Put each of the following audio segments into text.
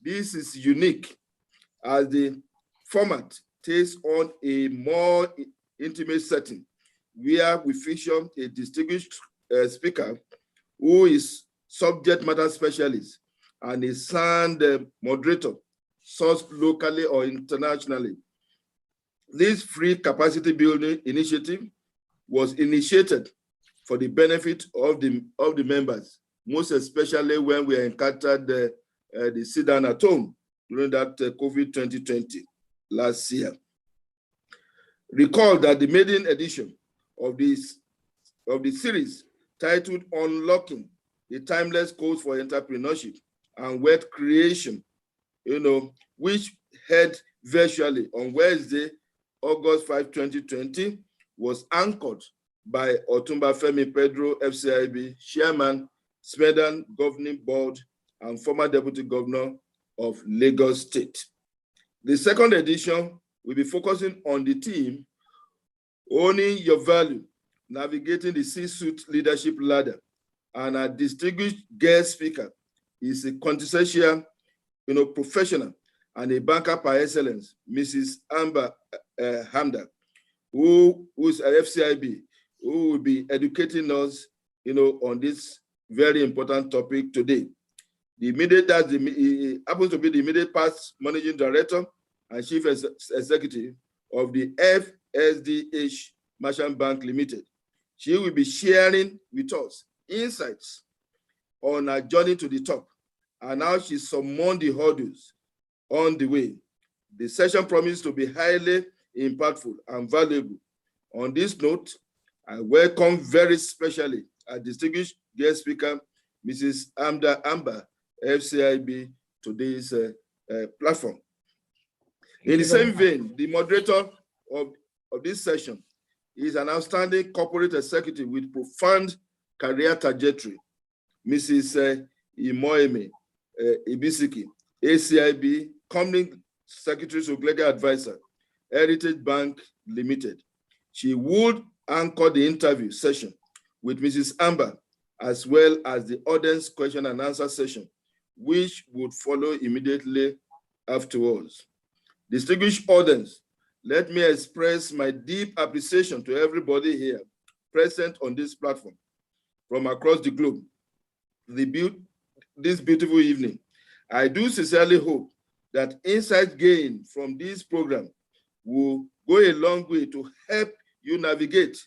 This is unique as the format takes on a more intimate setting where we feature a distinguished speaker who is subject matter specialist and a sound moderator sourced locally or internationally. This free capacity building initiative was initiated for the benefit of the members, most especially when we encountered the sit-down at home during that COVID 2020 last year. Recall that the maiden edition of the series titled Unlocking the Timeless Codes for Entrepreneurship and Wealth Creation, which held virtually on Wednesday, August 5, 2020, was anchored by Otumba Femi Pedro, FCIB Chairman, Cibn Governing Board, and former Deputy Governor of Lagos State. The second edition will be focusing on the theme, Owning Your Value, Navigating the C-Suite Leadership Ladder, and our distinguished guest speaker is a quintessential, professional and a banker par excellence, Mrs. Amber Hamda, who is at FCIB, who will be educating us, on this very important topic today. He happens to be the immediate past managing director and chief executive of the FSDH Merchant Bank Limited. She will be sharing with us insights on her journey to the top and how she surmounted the hurdles on the way. The session promises to be highly impactful and valuable. On this note, I welcome very specially our distinguished guest speaker, Mrs. Amber, FCIB, today's platform. In the same vein, the moderator of this session is an outstanding corporate executive with profound career trajectory, Mrs. Imoeme Ibisiki, ACIB, Company Secretary to Legal Advisor, Heritage Bank Limited. She would anchor the interview session with Mrs. Amber, as well as the audience question and answer session, which would follow immediately afterwards. Distinguished audience, let me express my deep appreciation to everybody here present on this platform from across the globe. This beautiful evening, I do sincerely hope that insight gained from this program will go a long way to help you navigate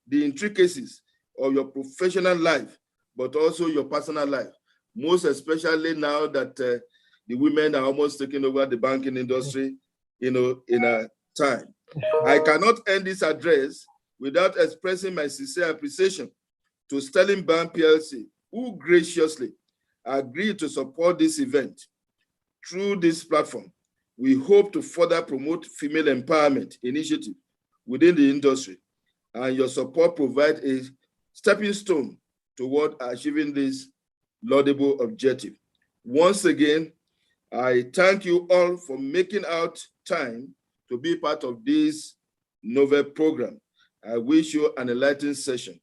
the intricacies of your professional life, but also your personal life, most especially now that the women are almost taking over the banking industry, in a time. I cannot end this address without expressing my sincere appreciation to Sterling Bank PLC, who graciously agreed to support this event. Through this platform, we hope to further promote female empowerment initiative within the industry, and your support provides a stepping stone toward achieving this laudable objective. Once again, I thank you all for making out time to be part of this novel program. I wish you an enlightening session.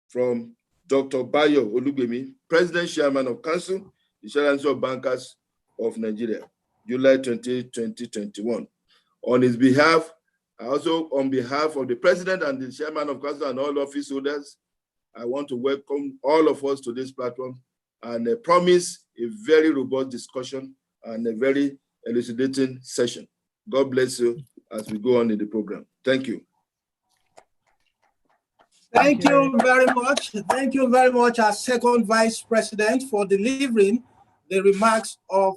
From Dr. Bayo Olugbemi, President Chairman of Council, Insurance of Bankers of Nigeria, July 20, 2021. On his behalf, also on behalf of the President and the Chairman of Council and all office holders, I want to welcome all of us to this platform and promise a very robust discussion and a very elucidating session. God bless you as we go on in the program. Thank you. Thank you very much. Thank you very much, our second Vice President, for delivering the remarks of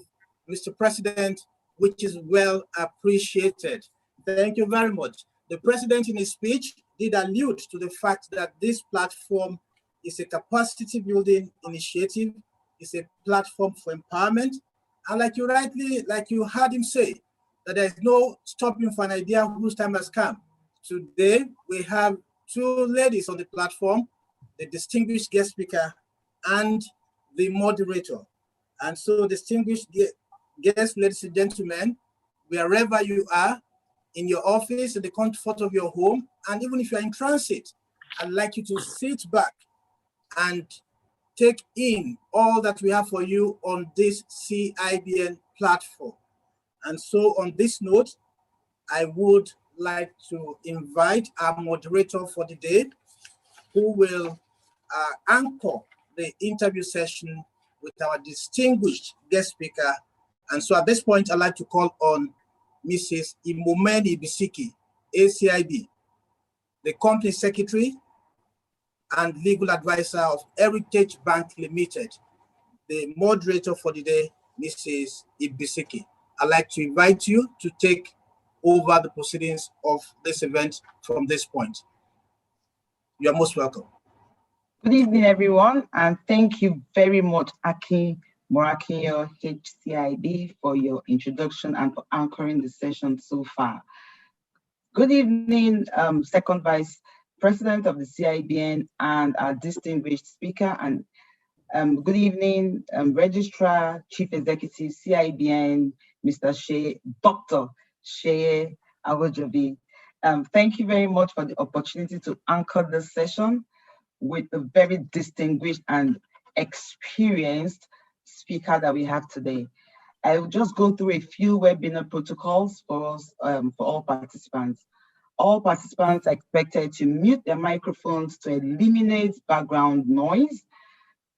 Mr. President, which is well appreciated. Thank you very much. The President in his speech did allude to the fact that this platform is a capacity building initiative, it's a platform for empowerment. And like you heard him say, that there's no stopping for an idea whose time has come. Today, we have two ladies on the platform, the distinguished guest speaker and the moderator. And so, distinguished guests, ladies and gentlemen, wherever you are, in your office, in the comfort of your home, and even if you're in transit, I'd like you to sit back and take in all that we have for you on this CIBN platform. And so on this note, I would like to invite our moderator for the day, who will anchor the interview session with our distinguished guest speaker. And so at this point, I'd like to call on Mrs. Imomeni Bisiki, ACIB, the company secretary and legal advisor of Heritage Bank Limited, the moderator for the day, Mrs. Ibisiki. I'd like to invite you to take over the proceedings of this event from this point. You are most welcome. Good evening, everyone, and thank you very much, Akin Morakinyo, HCIB, for your introduction and for anchoring the session so far. Good evening, Second Vice President of the CIBN and our distinguished speaker, and good evening, Registrar, Chief Executive, CIBN, Dr. Sheye Awojobi. Thank you very much for the opportunity to anchor this session with the very distinguished and experienced speaker that we have today. I will just go through a few webinar protocols for us, for all participants. All participants are expected to mute their microphones to eliminate background noise.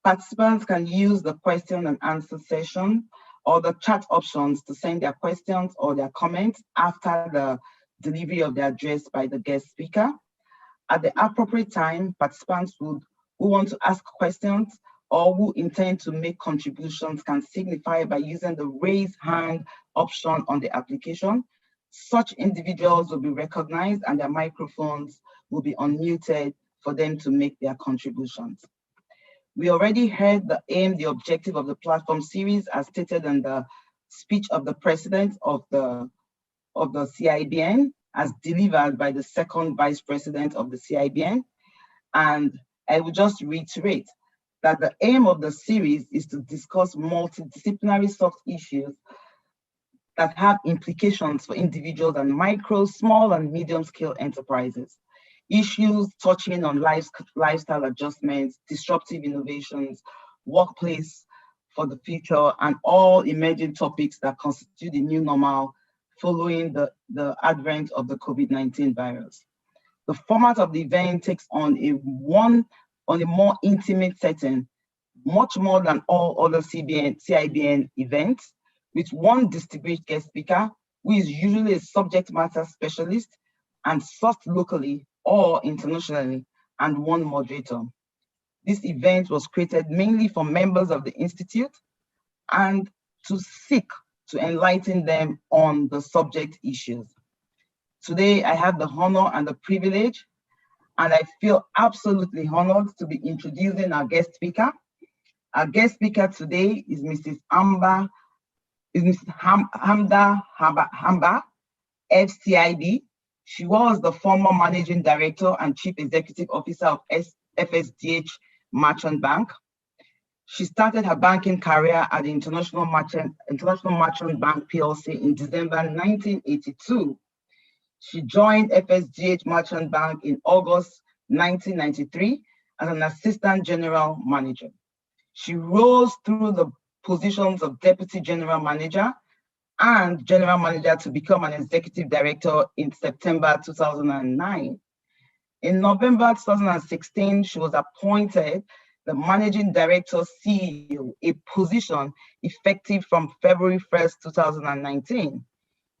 Participants can use the question and answer session or the chat options to send their questions or their comments after the delivery of the address by the guest speaker. At the appropriate time, participants who want to ask questions or who intend to make contributions can signify by using the raise hand option on the application. Such individuals will be recognized and their microphones will be unmuted for them to make their contributions. We already heard the aim, the objective of the platform series as stated in the speech of the president of the CIBN, as delivered by the second vice president of the CIBN. And I will just reiterate that the aim of the series is to discuss multidisciplinary soft issues that have implications for individuals and micro, small, and medium-scale enterprises. Issues touching on lifestyle adjustments, disruptive innovations, workplace for the future, and all emerging topics that constitute the new normal following the advent of the COVID-19 virus. The format of the event takes on a more intimate setting, much more than all other CIBN events, with one distinguished guest speaker who is usually a subject matter specialist and sourced locally or internationally, and one moderator. This event was created mainly for members of the Institute and to seek to enlighten them on the subject issues. Today, I have the honor and the privilege, and I feel absolutely honored to be introducing our guest speaker. Our guest speaker today is Mrs. Hamda Hamba, FCIB. She was the former Managing Director and Chief Executive Officer of FSDH Merchant Bank. She started her banking career at the International Merchant Bank PLC in December 1982. She joined FSDH Merchant Bank in August 1993 as an Assistant General Manager. She rose through the positions of Deputy General Manager and General Manager to become an Executive Director in September 2009. In November 2016, she was appointed the Managing Director CEO, a position effective from February 1st, 2019.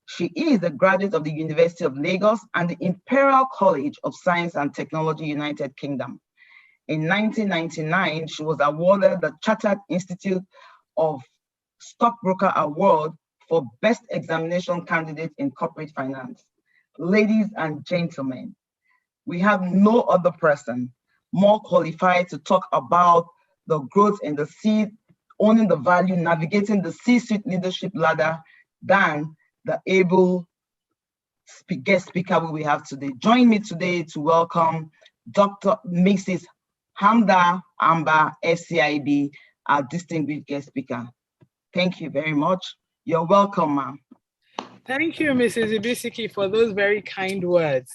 She is a graduate of the University of Lagos and the Imperial College of Science and Technology, United Kingdom. In 1999, she was awarded the Chartered Institute of Stockbroker Award for Best Examination Candidate in Corporate Finance. Ladies and gentlemen, we have no other person more qualified to talk about the growth in the owning the value, navigating the C-suite leadership ladder than the able guest speaker we have today. Join me today to welcome Mrs. Hamda Hamba, FCIB, our distinguished guest speaker. Thank you very much. You're welcome, ma'am. Thank you, Mrs. Ibisiki, for those very kind words.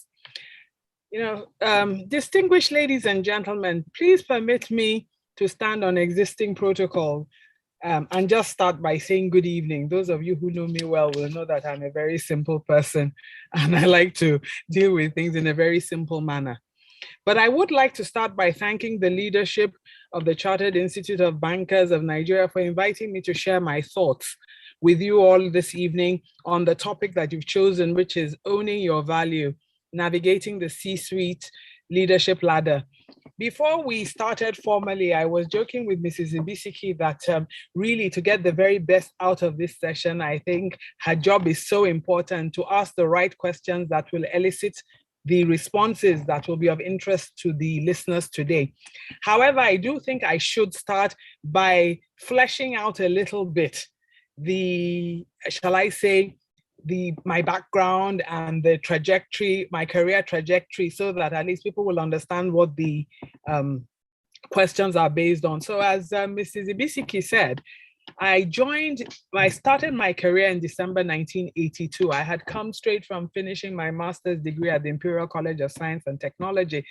Distinguished ladies and gentlemen, please permit me to stand on existing protocol and just start by saying good evening. Those of you who know me well will know that I'm a very simple person and I like to deal with things in a very simple manner. But I would like to start by thanking the leadership of the Chartered Institute of Bankers of Nigeria for inviting me to share my thoughts with you all this evening on the topic that you've chosen, which is owning your value, navigating the C-suite leadership ladder. Before we started formally, I was joking with Mrs. Ibisiki that really to get the very best out of this session, I think her job is so important to ask the right questions that will elicit the responses that will be of interest to the listeners today. However, I do think I should start by fleshing out a little bit shall I say, my background and the trajectory, my career trajectory, so that at least people will understand what the questions are based on. So as Mrs. Ibisiki said, I started my career in December 1982. I had come straight from finishing my master's degree at the Imperial College of Science and Technology.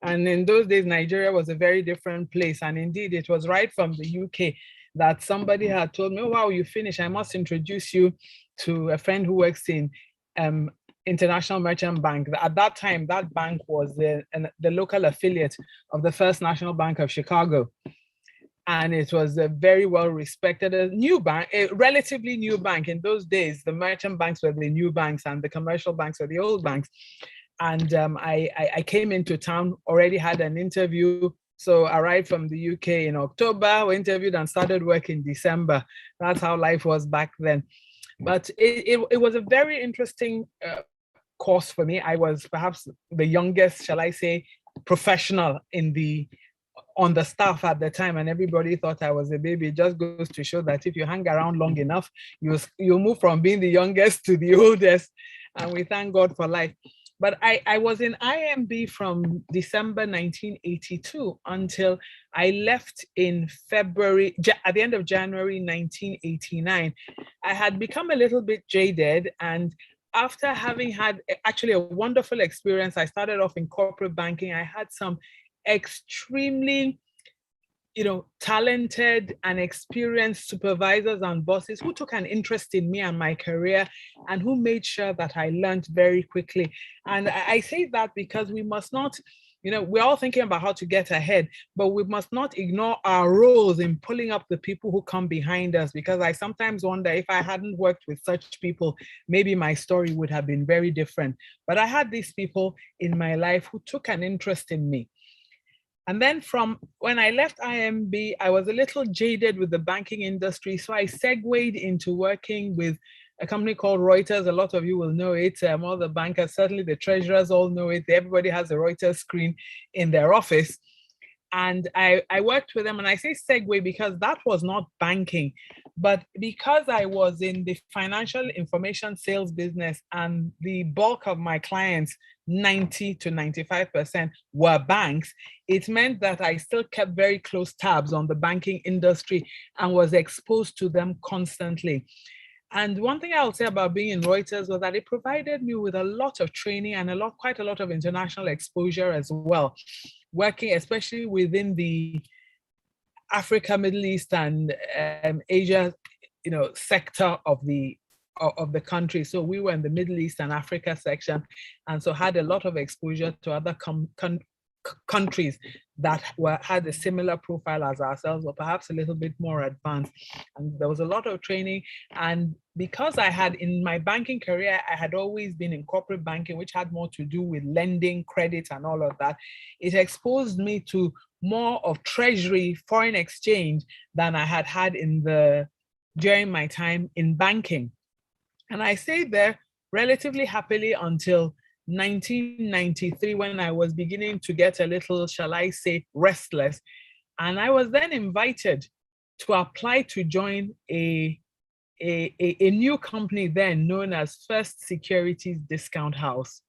And in those days, Nigeria was a very different place. And indeed, it was right from the UK that somebody had told me, oh, wow, you finished. I must introduce you to a friend who works in International Merchant Bank. At that time, that bank was the local affiliate of the First National Bank of Chicago. And it was a very well respected, a new bank, a relatively new bank. In those days, the merchant banks were the new banks and the commercial banks were the old banks. And I came into town, already had an interview. So I arrived from the UK in October, we interviewed and started work in December. That's how life was back then. But it was a very interesting course for me. I was perhaps the youngest, shall I say, professional on the staff at the time, and everybody thought I was a baby. It just goes to show that if you hang around long enough, you move from being the youngest to the oldest, and we thank God for life. But I was in IMB from December 1982 until I left in February, at the end of January 1989. I had become a little bit jaded, and after having had actually a wonderful experience, I started off in corporate banking. I had some extremely talented and experienced supervisors and bosses who took an interest in me and my career and who made sure that I learned very quickly. And I say that because we must not, we're all thinking about how to get ahead, but we must not ignore our roles in pulling up the people who come behind us, because I sometimes wonder if I hadn't worked with such people, maybe my story would have been very different. But I had these people in my life who took an interest in me. And then from when I left IMB, I was a little jaded with the banking industry. So I segued into working with a company called Reuters. A lot of you will know it. All the bankers, certainly the treasurers all know it. Everybody has a Reuters screen in their office. And I worked with them, and I say segue because that was not banking, but because I was in the financial information sales business and the bulk of my clients, 90 to 95% were banks, it meant that I still kept very close tabs on the banking industry and was exposed to them constantly. And one thing I would say about being in Reuters was that it provided me with a lot of training and quite a lot of international exposure as well, working especially within the Africa, Middle East, and Asia, sector of the country. So we were in the Middle East and Africa section, and so had a lot of exposure to other countries that had a similar profile as ourselves, or perhaps a little bit more advanced. And there was a lot of training. And because I had, in my banking career, I had always been in corporate banking, which had more to do with lending, credit, and all of that, it exposed me to more of treasury, foreign exchange than I had had during my time in banking. And I stayed there relatively happily until 1993, when I was beginning to get a little, shall I say, restless. And I was then invited to apply to join a new company then known as First Securities Discount House.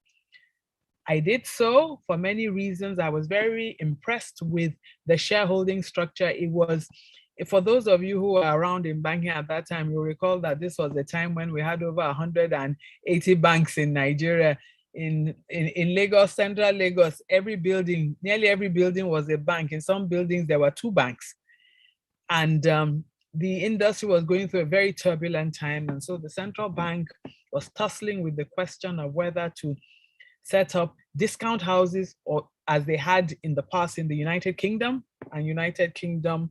I did so for many reasons. I was very impressed with the shareholding structure. It was, for those of you who were around in banking at that time, you'll recall that this was the time when we had over 180 banks in Nigeria. in Lagos, central Lagos, nearly every building was a bank. In some buildings, there were 2 banks. And the industry was going through a very turbulent time. And so the central bank was tussling with the question of whether to set up discount houses, or as they had in the past in the United Kingdom and United Kingdom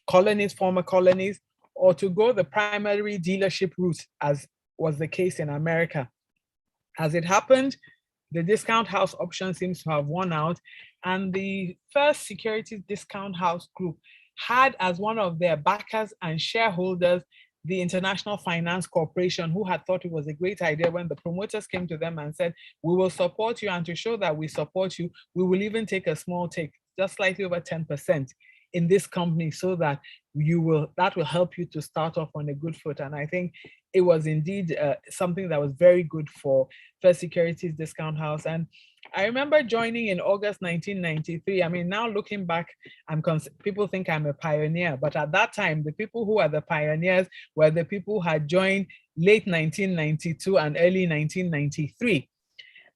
colonies, former colonies, or to go the primary dealership route, as was the case in America. As it happened, the discount house option seems to have won out, and the First Securities Discount House Group had as one of their backers and shareholders the International Finance Corporation, who had thought it was a great idea when the promoters came to them and said, we will support you, and to show that we support you, we will even take a small take, just slightly over 10% in this company, so that that will help you to start off on a good foot. And I think it was indeed something that was very good for First Securities Discount House. And I remember joining in August 1993. I mean, now looking back, people think I'm a pioneer, but at that time, the people who are the pioneers were the people who had joined late 1992 and early 1993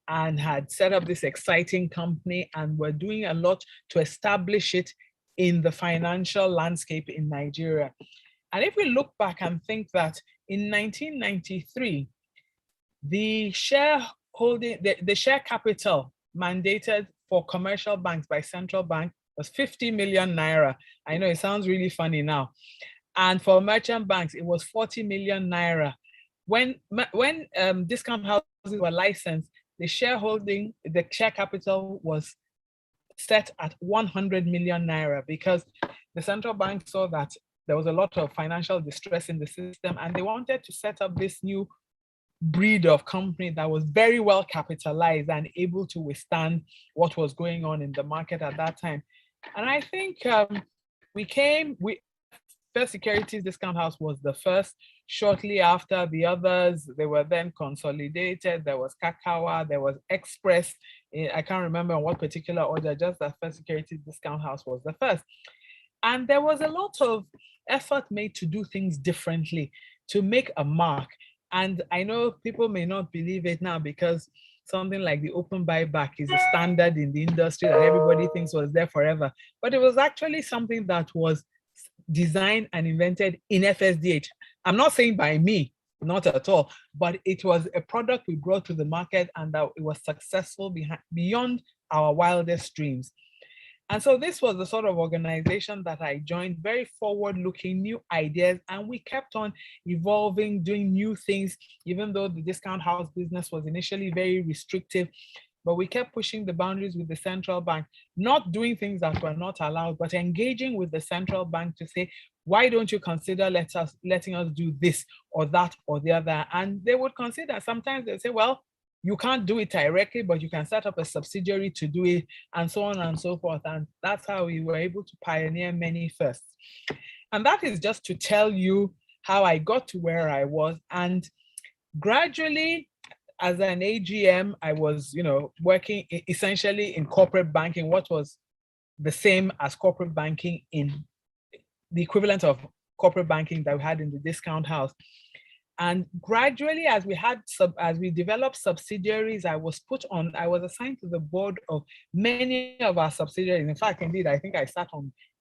and had set up this exciting company and were doing a lot to establish it in the financial landscape in Nigeria. And if we look back and think that in 1993, the share capital mandated for commercial banks by central bank was 50 million naira. I know it sounds really funny now. And for merchant banks, it was 40 million naira. When discount houses were licensed, the share capital was set at 100 million naira, because the central bank saw that there was a lot of financial distress in the system, and they wanted to set up this new breed of company that was very well capitalized and able to withstand what was going on in the market at that time. And I think First Securities Discount House was the first. Shortly after, the others, they were then consolidated. There was Kakawa, there was Express. I can't remember in what particular order, just that First Securities Discount House was the first. And there was a lot of effort made to do things differently, to make a mark. And I know people may not believe it now, because something like the open buyback is a standard in the industry that everybody thinks was there forever. But it was actually something that was designed and invented in FSDH. I'm not saying by me, not at all, but it was a product we brought to the market, and that it was successful beyond our wildest dreams. And so this was the sort of organization that I joined, very forward-looking, new ideas, and we kept on evolving, doing new things, even though the discount house business was initially very restrictive. But we kept pushing the boundaries with the central bank, not doing things that were not allowed, but engaging with the central bank to say, why don't you consider letting us do this or that or the other? And they would consider. Sometimes they say, well, you can't do it directly, but you can set up a subsidiary to do it, and so on and so forth. And that's how we were able to pioneer many firsts. And that is just to tell you how I got to where I was. And gradually, as an AGM, I was, working essentially in corporate banking, what was the same as corporate banking in the equivalent of corporate banking that we had in the discount house. And gradually, as we developed subsidiaries, I was assigned to the board of many of our subsidiaries. In fact, indeed, I think I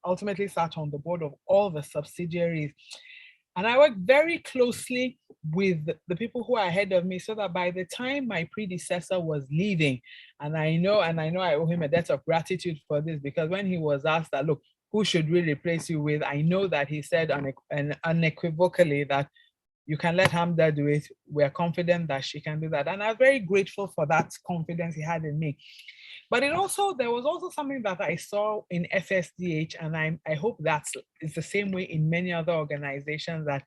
ultimately sat on the board of all the subsidiaries. And I worked very closely with the people who are ahead of me, so that by the time my predecessor was leaving, and I know I owe him a debt of gratitude for this, because when he was asked that, look, who should we replace you with? I know that he said unequivocally that you can let Hamda do it. We're confident that she can do that. And I'm very grateful for that confidence he had in me. But there was also something that I saw in FSDH, and I hope it's the same way in many other organizations, that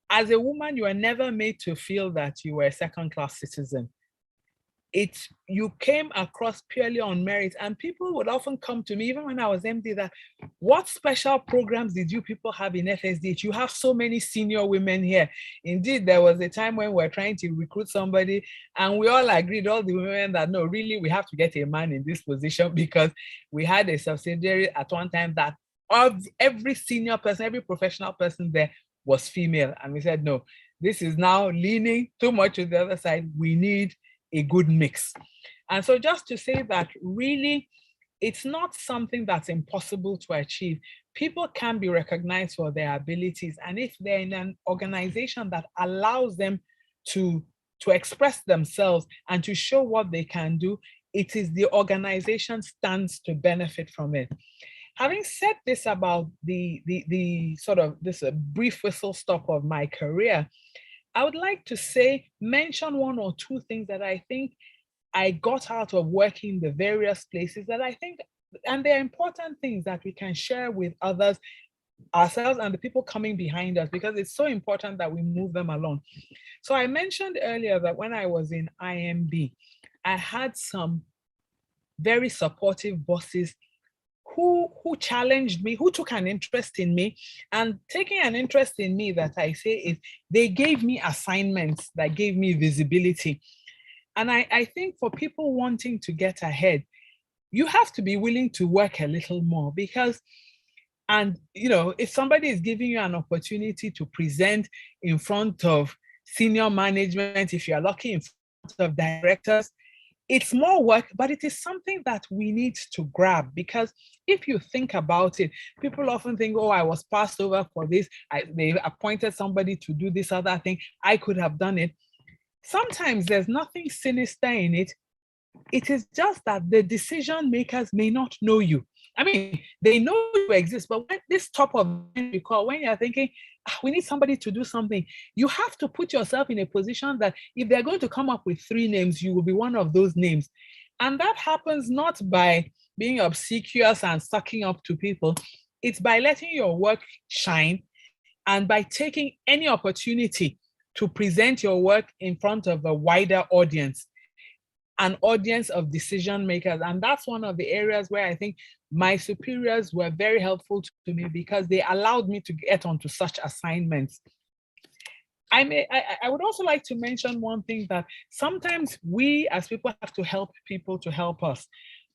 as a woman, you are never made to feel that you were a second-class citizen. You came across purely on merit, and people would often come to me, even when I was MD, that what special programs did you people have in FSDH? You have so many senior women here. Indeed, there was a time when we were trying to recruit somebody, and we all agreed, all the women, that no, really, we have to get a man in this position, because we had a subsidiary at one time that of every senior person, every professional person there was female. And we said, no, this is now leaning too much to the other side. We need a good mix. And so just to say that really, it's not something that's impossible to achieve. People can be recognized for their abilities. And if they're in an organization that allows them to express themselves and to show what they can do, it is the organization stands to benefit from it. Having said this about the sort of this brief whistle stop of my career, I would like to mention one or two things that I think I got out of working the various places that I think, and they're important things that we can share with others, ourselves and the people coming behind us, because it's so important that we move them along. So I mentioned earlier that when I was in IMB, I had some very supportive bosses who challenged me, who took an interest in me. And taking an interest in me, that I say, is they gave me assignments that gave me visibility. And I think for people wanting to get ahead, you have to be willing to work a little more, because, and you know, if somebody is giving you an opportunity to present in front of senior management, if you're lucky in front of directors, it's more work, but it is something that we need to grab, because if you think about it, people often think, oh, I was passed over for this. They appointed somebody to do this other thing. I could have done it. Sometimes there's nothing sinister in it. It is just that the decision makers may not know you. I mean, they know you exist, but when this top of you call, when you're thinking, we need somebody to do something, you have to put yourself in a position that if they're going to come up with 3 names, you will be one of those names. And that happens not by being obsequious and sucking up to people. It's by letting your work shine and by taking any opportunity to present your work in front of a wider audience, an audience of decision makers. And that's one of the areas where I think my superiors were very helpful to me, because they allowed me to get onto such assignments. I would also like to mention one thing, that sometimes we as people have to help people to help us.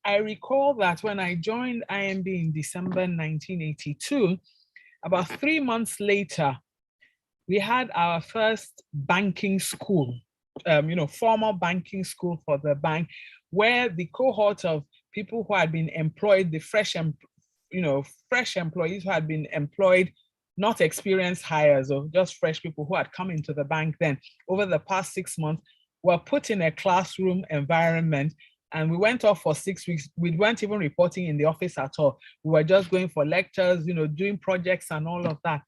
I recall that when I joined IMB in December 1982, about 3 months later, we had our first banking school, formal banking school for the bank, where the cohort of people who had been employed, the fresh employees who had been employed, not experienced hires, or just fresh people who had come into the bank then over the past 6 months, were put in a classroom environment. And we went off for 6 weeks. We weren't even reporting in the office at all. We were just going for lectures, doing projects and all of that.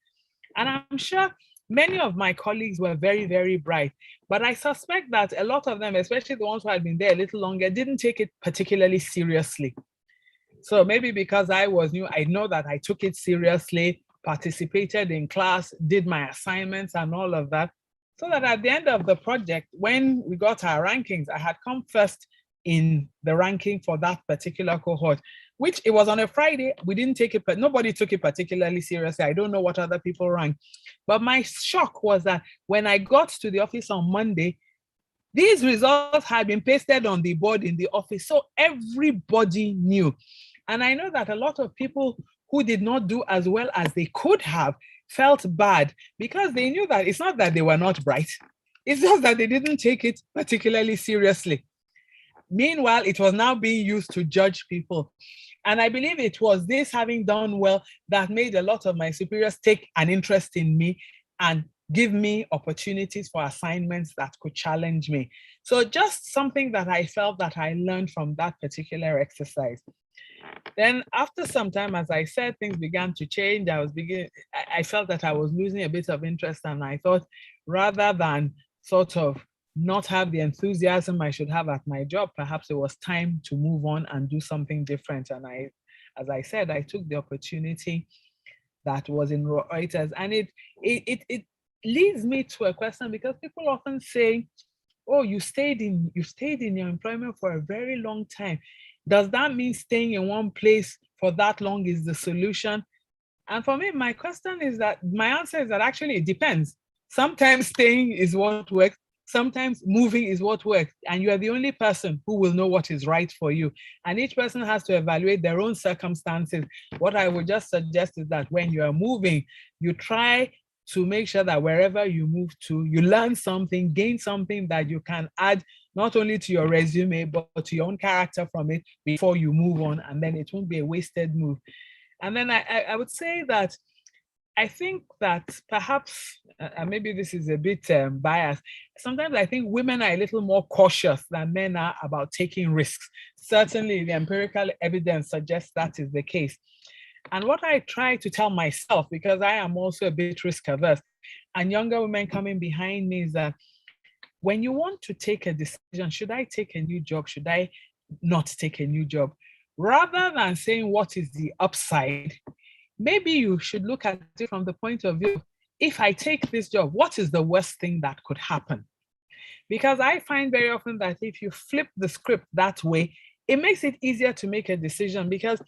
And I'm sure many of my colleagues were very, very bright, but I suspect that a lot of them, especially the ones who had been there a little longer, didn't take it particularly seriously. So maybe because I was new, I know that I took it seriously, participated in class, did my assignments and all of that, so that at the end of the project, when we got our rankings, I had come first in the ranking for that particular cohort, which it was on a Friday. We didn't take it, but nobody took it particularly seriously. I don't know what other people ranked. But my shock was that when I got to the office on Monday, these results had been pasted on the board in the office. So everybody knew. And I know that a lot of people who did not do as well as they could have felt bad, because they knew that it's not that they were not bright. It's just that they didn't take it particularly seriously. Meanwhile, it was now being used to judge people. And I believe it was this having done well that made a lot of my superiors take an interest in me and give me opportunities for assignments that could challenge me. So just something that I felt that I learned from that particular exercise. Then after some time, as I said, things began to change. I felt that I was losing a bit of interest, and I thought, rather than sort of not have the enthusiasm I should have at my job, perhaps it was time to move on and do something different. And as I said, I took the opportunity that was in Reuters. And it leads me to a question, because people often say, oh, you stayed in your employment for a very long time. Does that mean staying in one place for that long is the solution? And for me, my answer is that actually it depends. Sometimes staying is what works. Sometimes moving is what works, and you are the only person who will know what is right for you. And each person has to evaluate their own circumstances. What I would just suggest is that when you are moving, you try to make sure that wherever you move to, you learn something, gain something that you can add not only to your resume, but to your own character from it before you move on, and then it won't be a wasted move. And then I would say that I think that perhaps, and maybe this is a bit biased, sometimes I think women are a little more cautious than men are about taking risks. Certainly, the empirical evidence suggests that is the case. And what I try to tell myself, because I am also a bit risk averse, and younger women coming behind me, is that when you want to take a decision, should I take a new job? Should I not take a new job? Rather than saying what is the upside, maybe you should look at it from the point of view, if I take this job, what is the worst thing that could happen? Because I find very often that if you flip the script that way, it makes it easier to make a decision, because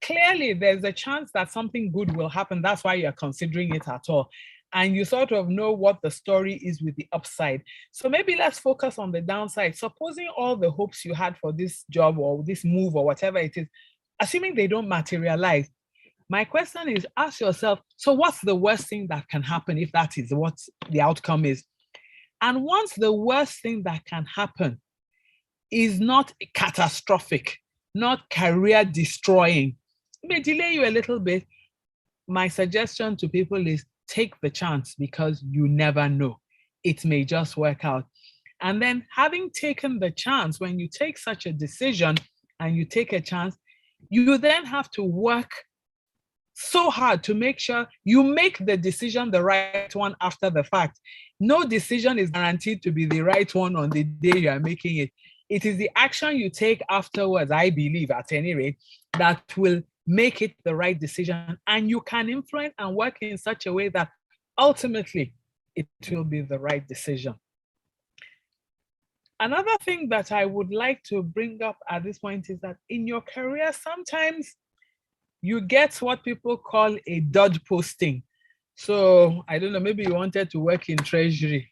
clearly there's a chance that something good will happen. That's why you're considering it at all. And you sort of know what the story is with the upside. So maybe let's focus on the downside. Supposing all the hopes you had for this job or this move or whatever it is, assuming they don't materialize, my question is, ask yourself, so what's the worst thing that can happen if that is what the outcome is? And once the worst thing that can happen is not catastrophic, not career destroying, it may delay you a little bit, my suggestion to people is take the chance, because you never know. It may just work out. And then having taken the chance, when you take such a decision and you take a chance, you then have to work so hard to make sure you make the decision the right one after the fact. No decision is guaranteed to be the right one on the day you are making it. It is the action you take afterwards, I believe, at any rate, that will make it the right decision. And you can influence and work in such a way that ultimately it will be the right decision. Another thing that I would like to bring up at this point is that in your career, sometimes you get what people call a dud posting. So I don't know, maybe you wanted to work in treasury,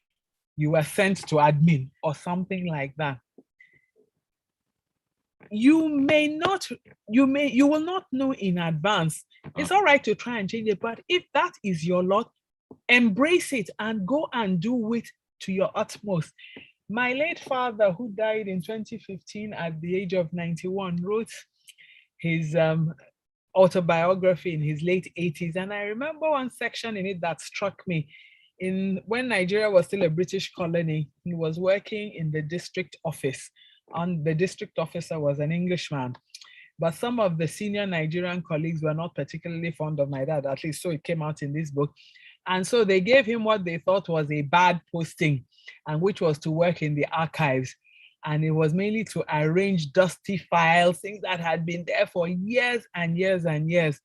you were sent to admin or something like that. You will not know in advance. It's all right to try and change it, but if that is your lot, embrace it and go and do it to your utmost. My late father, who died in 2015 at the age of 91, wrote his autobiography in his late 80s. And I remember one section in it that struck me. When Nigeria was still a British colony, he was working in the district office. And the district officer was an Englishman. But some of the senior Nigerian colleagues were not particularly fond of my dad, at least so it came out in this book. And so they gave him what they thought was a bad posting, and which was to work in the archives. And it was mainly to arrange dusty files, things that had been there for years and years and years.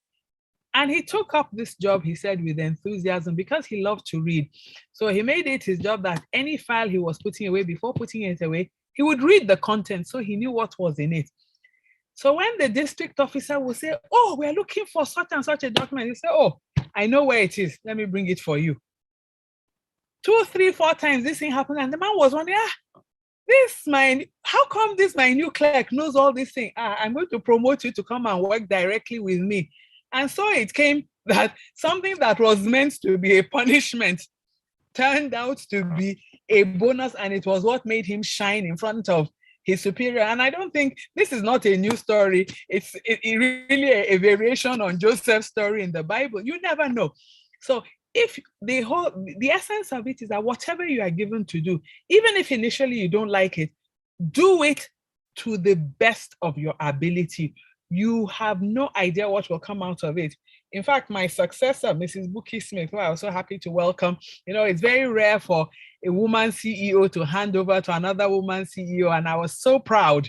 And he took up this job, he said, with enthusiasm, because he loved to read. So he made it his job that any file he was putting away, before putting it away, he would read the content, so he knew what was in it. So when the district officer would say, oh, we're looking for such and such a document, he said, oh, I know where it is. Let me bring it for you. 2, 3, 4 times this thing happened, and the man was wondering, how come this my new clerk knows all these things? I'm going to promote you to come and work directly with me. And so it came that something that was meant to be a punishment turned out to be a bonus, and it was what made him shine in front of his superior. And I don't think this is not a new story. It's really a variation on Joseph's story in the Bible. You never know. So if the essence of it is that whatever you are given to do, even if initially you don't like it, do it to the best of your ability. You have no idea what will come out of it. In fact, my successor, Mrs. Buki Smith, who I was so happy to welcome, it's very rare for a woman CEO to hand over to another woman CEO. And I was so proud.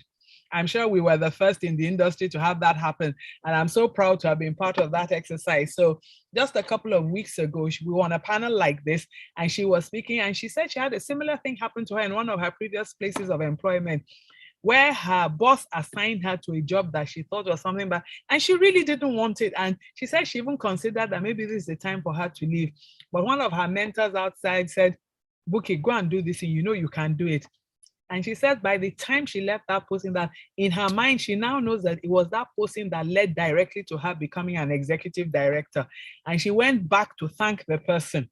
I'm sure we were the first in the industry to have that happen. And I'm so proud to have been part of that exercise. So just a couple of weeks ago, we were on a panel like this, and she was speaking, and she said she had a similar thing happen to her in one of her previous places of employment, where her boss assigned her to a job that she thought was something bad, and she really didn't want it. And she said she even considered that maybe this is the time for her to leave. But one of her mentors outside said, Buki, go and do this, and you can do it. And she said by the time she left that posting, that in her mind, she now knows that it was that posting that led directly to her becoming an executive director. And she went back to thank the person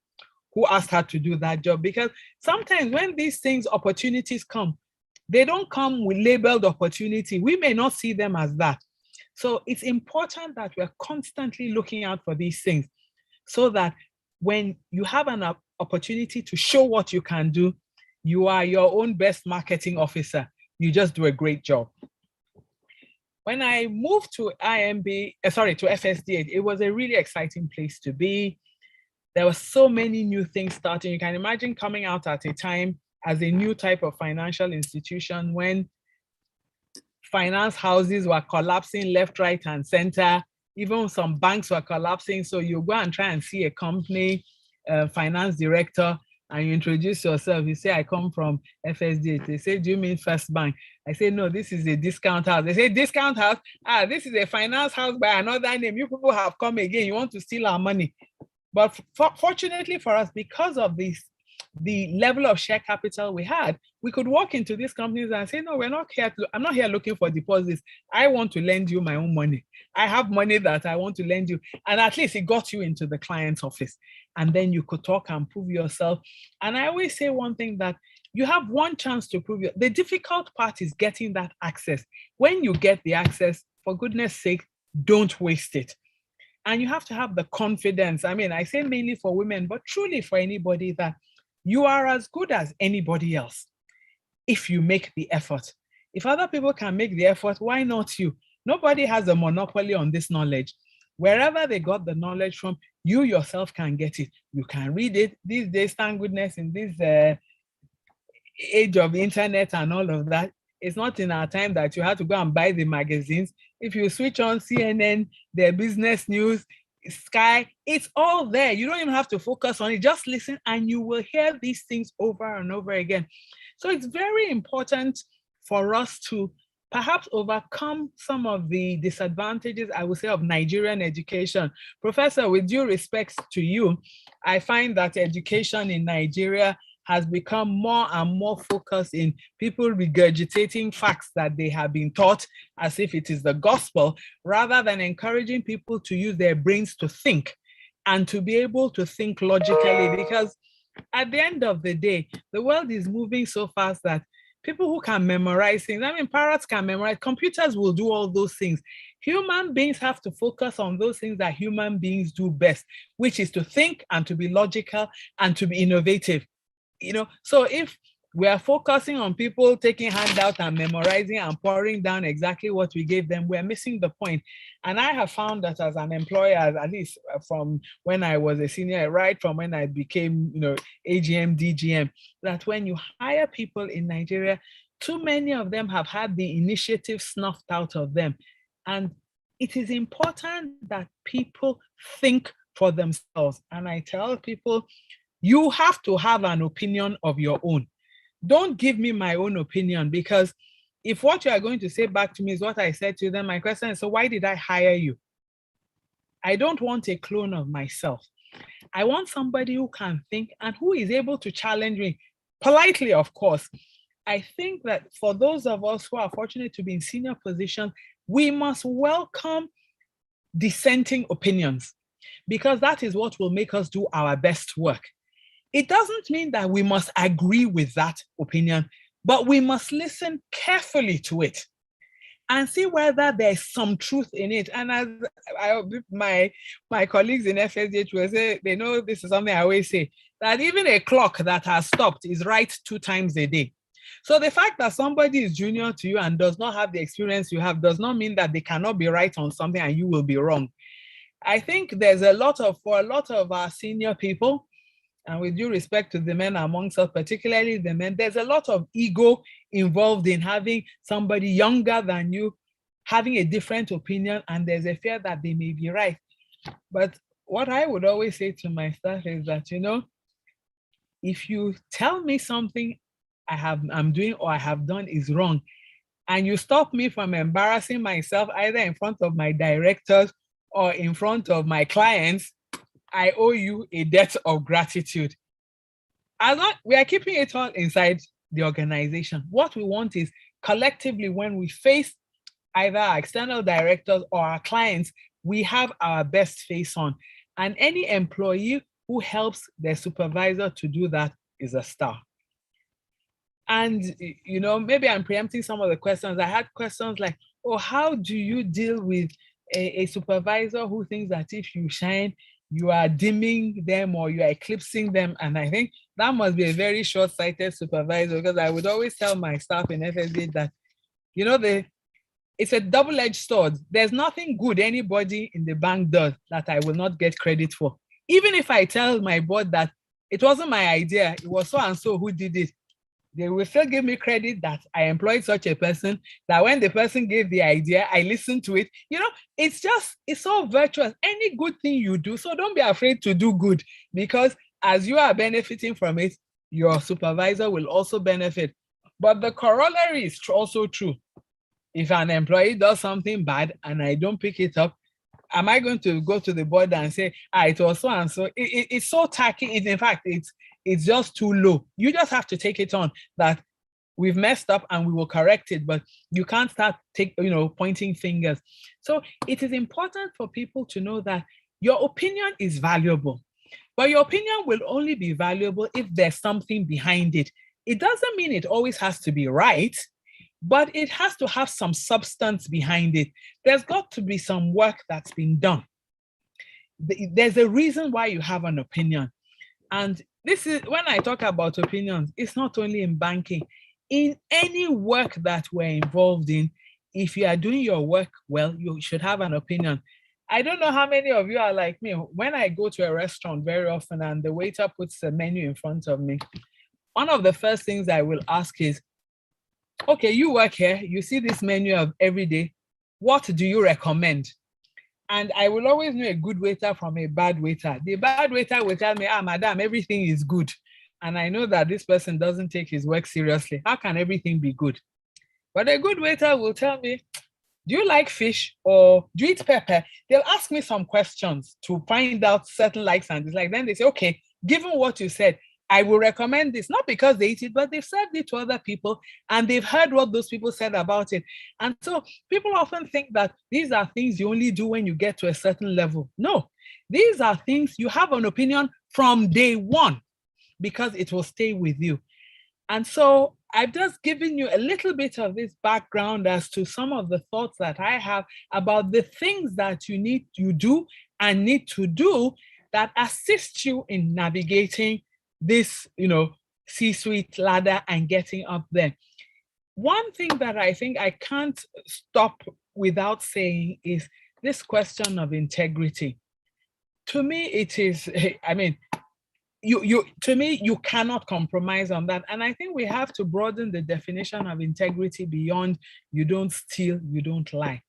who asked her to do that job. Because sometimes when these things, opportunities come, They don't come with labeled opportunity. We may not see them as that. So it's important that we're constantly looking out for these things so that when you have an opportunity to show what you can do, you are your own best marketing officer. You just do a great job. When I moved to to FSD, it was a really exciting place to be. There were so many new things starting. You can imagine coming out at a time as a new type of financial institution when finance houses were collapsing left, right, and center. Even some banks were collapsing. So you go and try and see a company, finance director, and you introduce yourself. You say, I come from FSD. They say, do you mean First Bank? I say, no, this is a discount house. They say, discount house? Ah, this is a finance house by another name. You people have come again. You want to steal our money. But fortunately for us, because of this, the level of share capital we had, we could walk into these companies and say, no, we're not here. I'm not here looking for deposits. I want to lend you my own money. I have money that I want to lend you. And at least it got you into the client's office. And then you could talk and prove yourself. And I always say one thing, that you have one chance to prove the difficult part is getting that access. When you get the access, for goodness sake, don't waste it. And you have to have the confidence. I mean, I say mainly for women, but truly for anybody, that you are as good as anybody else if you make the effort. If other people can make the effort, why not you? Nobody has a monopoly on this knowledge. Wherever they got the knowledge from, you yourself can get it. You can read it. These days, thank goodness, in this age of internet and all of that, it's not in our time that you have to go and buy the magazines. If you switch on CNN, their business news, Sky, it's all there. You don't even have to focus on it. Just listen and you will hear these things over and over again. So it's very important for us to perhaps overcome some of the disadvantages, I would say, of Nigerian education. Professor, with due respect to you, I find that education in Nigeria has become more and more focused in people regurgitating facts that they have been taught as if it is the gospel, rather than encouraging people to use their brains to think and to be able to think logically. Because at the end of the day, the world is moving so fast that people who can memorize things, I mean, parrots can memorize, computers will do all those things. Human beings have to focus on those things that human beings do best, which is to think and to be logical and to be innovative. So if we are focusing on people taking handouts and memorizing and pouring down exactly what we gave them, we're missing the point. And I have found that as an employer, at least from when I was a senior, right from when I became, AGM, DGM, that when you hire people in Nigeria, too many of them have had the initiative snuffed out of them. And it is important that people think for themselves. And I tell people, you have to have an opinion of your own. Don't give me my own opinion, because if what you are going to say back to me is what I said to them, my question is, so why did I hire you? I don't want a clone of myself. I want somebody who can think and who is able to challenge me, politely, of course. I think that for those of us who are fortunate to be in senior positions, we must welcome dissenting opinions, because that is what will make us do our best work. It doesn't mean that we must agree with that opinion, but we must listen carefully to it and see whether there's some truth in it. And as my colleagues in FSDH will say, they know this is something I always say, that even a clock that has stopped is right 2 times a day. So the fact that somebody is junior to you and does not have the experience you have does not mean that they cannot be right on something and you will be wrong. I think there's for a lot of our senior people, and with due respect to the men amongst us, particularly the men, there's a lot of ego involved in having somebody younger than you having a different opinion, and there's a fear that they may be right. But what I would always say to my staff is that, if you tell me something I'm doing or I have done is wrong, and you stop me from embarrassing myself either in front of my directors or in front of my clients, I owe you a debt of gratitude. We are keeping it all inside the organization. What we want is collectively, when we face either our external directors or our clients, we have our best face on. And any employee who helps their supervisor to do that is a star. And, you know, maybe I'm preempting some of the questions. I had questions like, oh, how do you deal with a supervisor who thinks that if you shine, you are dimming them or you are eclipsing them? And I think that must be a very short-sighted supervisor, because I would always tell my staff in FSA that, you know, it's a double-edged sword. There's nothing good anybody in the bank does that I will not get credit for. Even if I tell my board that it wasn't my idea, it was so and so who did it, they will still give me credit that I employed such a person, that when the person gave the idea, I listened to it. You know, it's so virtuous. Any good thing you do, so don't be afraid to do good, because as you are benefiting from it, your supervisor will also benefit. But the corollary is also true. If an employee does something bad and I don't pick it up, am I going to go to the board and say, it was so and so? It's so tacky. In fact, it's just too low. You just have to take it on that we've messed up and we will correct it, but you can't start pointing fingers. So it is important for people to know that your opinion is valuable, but your opinion will only be valuable if there's something behind it. It doesn't mean it always has to be right, but it has to have some substance behind it. There's got to be some work that's been done. There's a reason why you have an opinion. And this is, when I talk about opinions, it's not only in banking. In any work that we're involved in, if you are doing your work well, you should have an opinion. I don't know how many of you are like me. When I go to a restaurant very often and the waiter puts a menu in front of me, one of the first things I will ask is, okay, you work here, you see this menu of every day, what do you recommend? And I will always know a good waiter from a bad waiter. The bad waiter will tell me, madam, everything is good. And I know that this person doesn't take his work seriously. How can everything be good? But a good waiter will tell me, do you like fish or do you eat pepper? They'll ask me some questions to find out certain likes and dislikes. Then they say, okay, given what you said, I will recommend this, not because they eat it, but they've served it to other people and they've heard what those people said about it. And so people often think that these are things you only do when you get to a certain level. No, these are things you have an opinion from day one, because it will stay with you. And so I've just given you a little bit of this background as to some of the thoughts that I have about the things that you need to do that assist you in navigating this, C-suite ladder and getting up there. One thing that I think I can't stop without saying is this question of integrity. To me, it is, you cannot compromise on that. And I think we have to broaden the definition of integrity beyond you don't steal, you don't lie.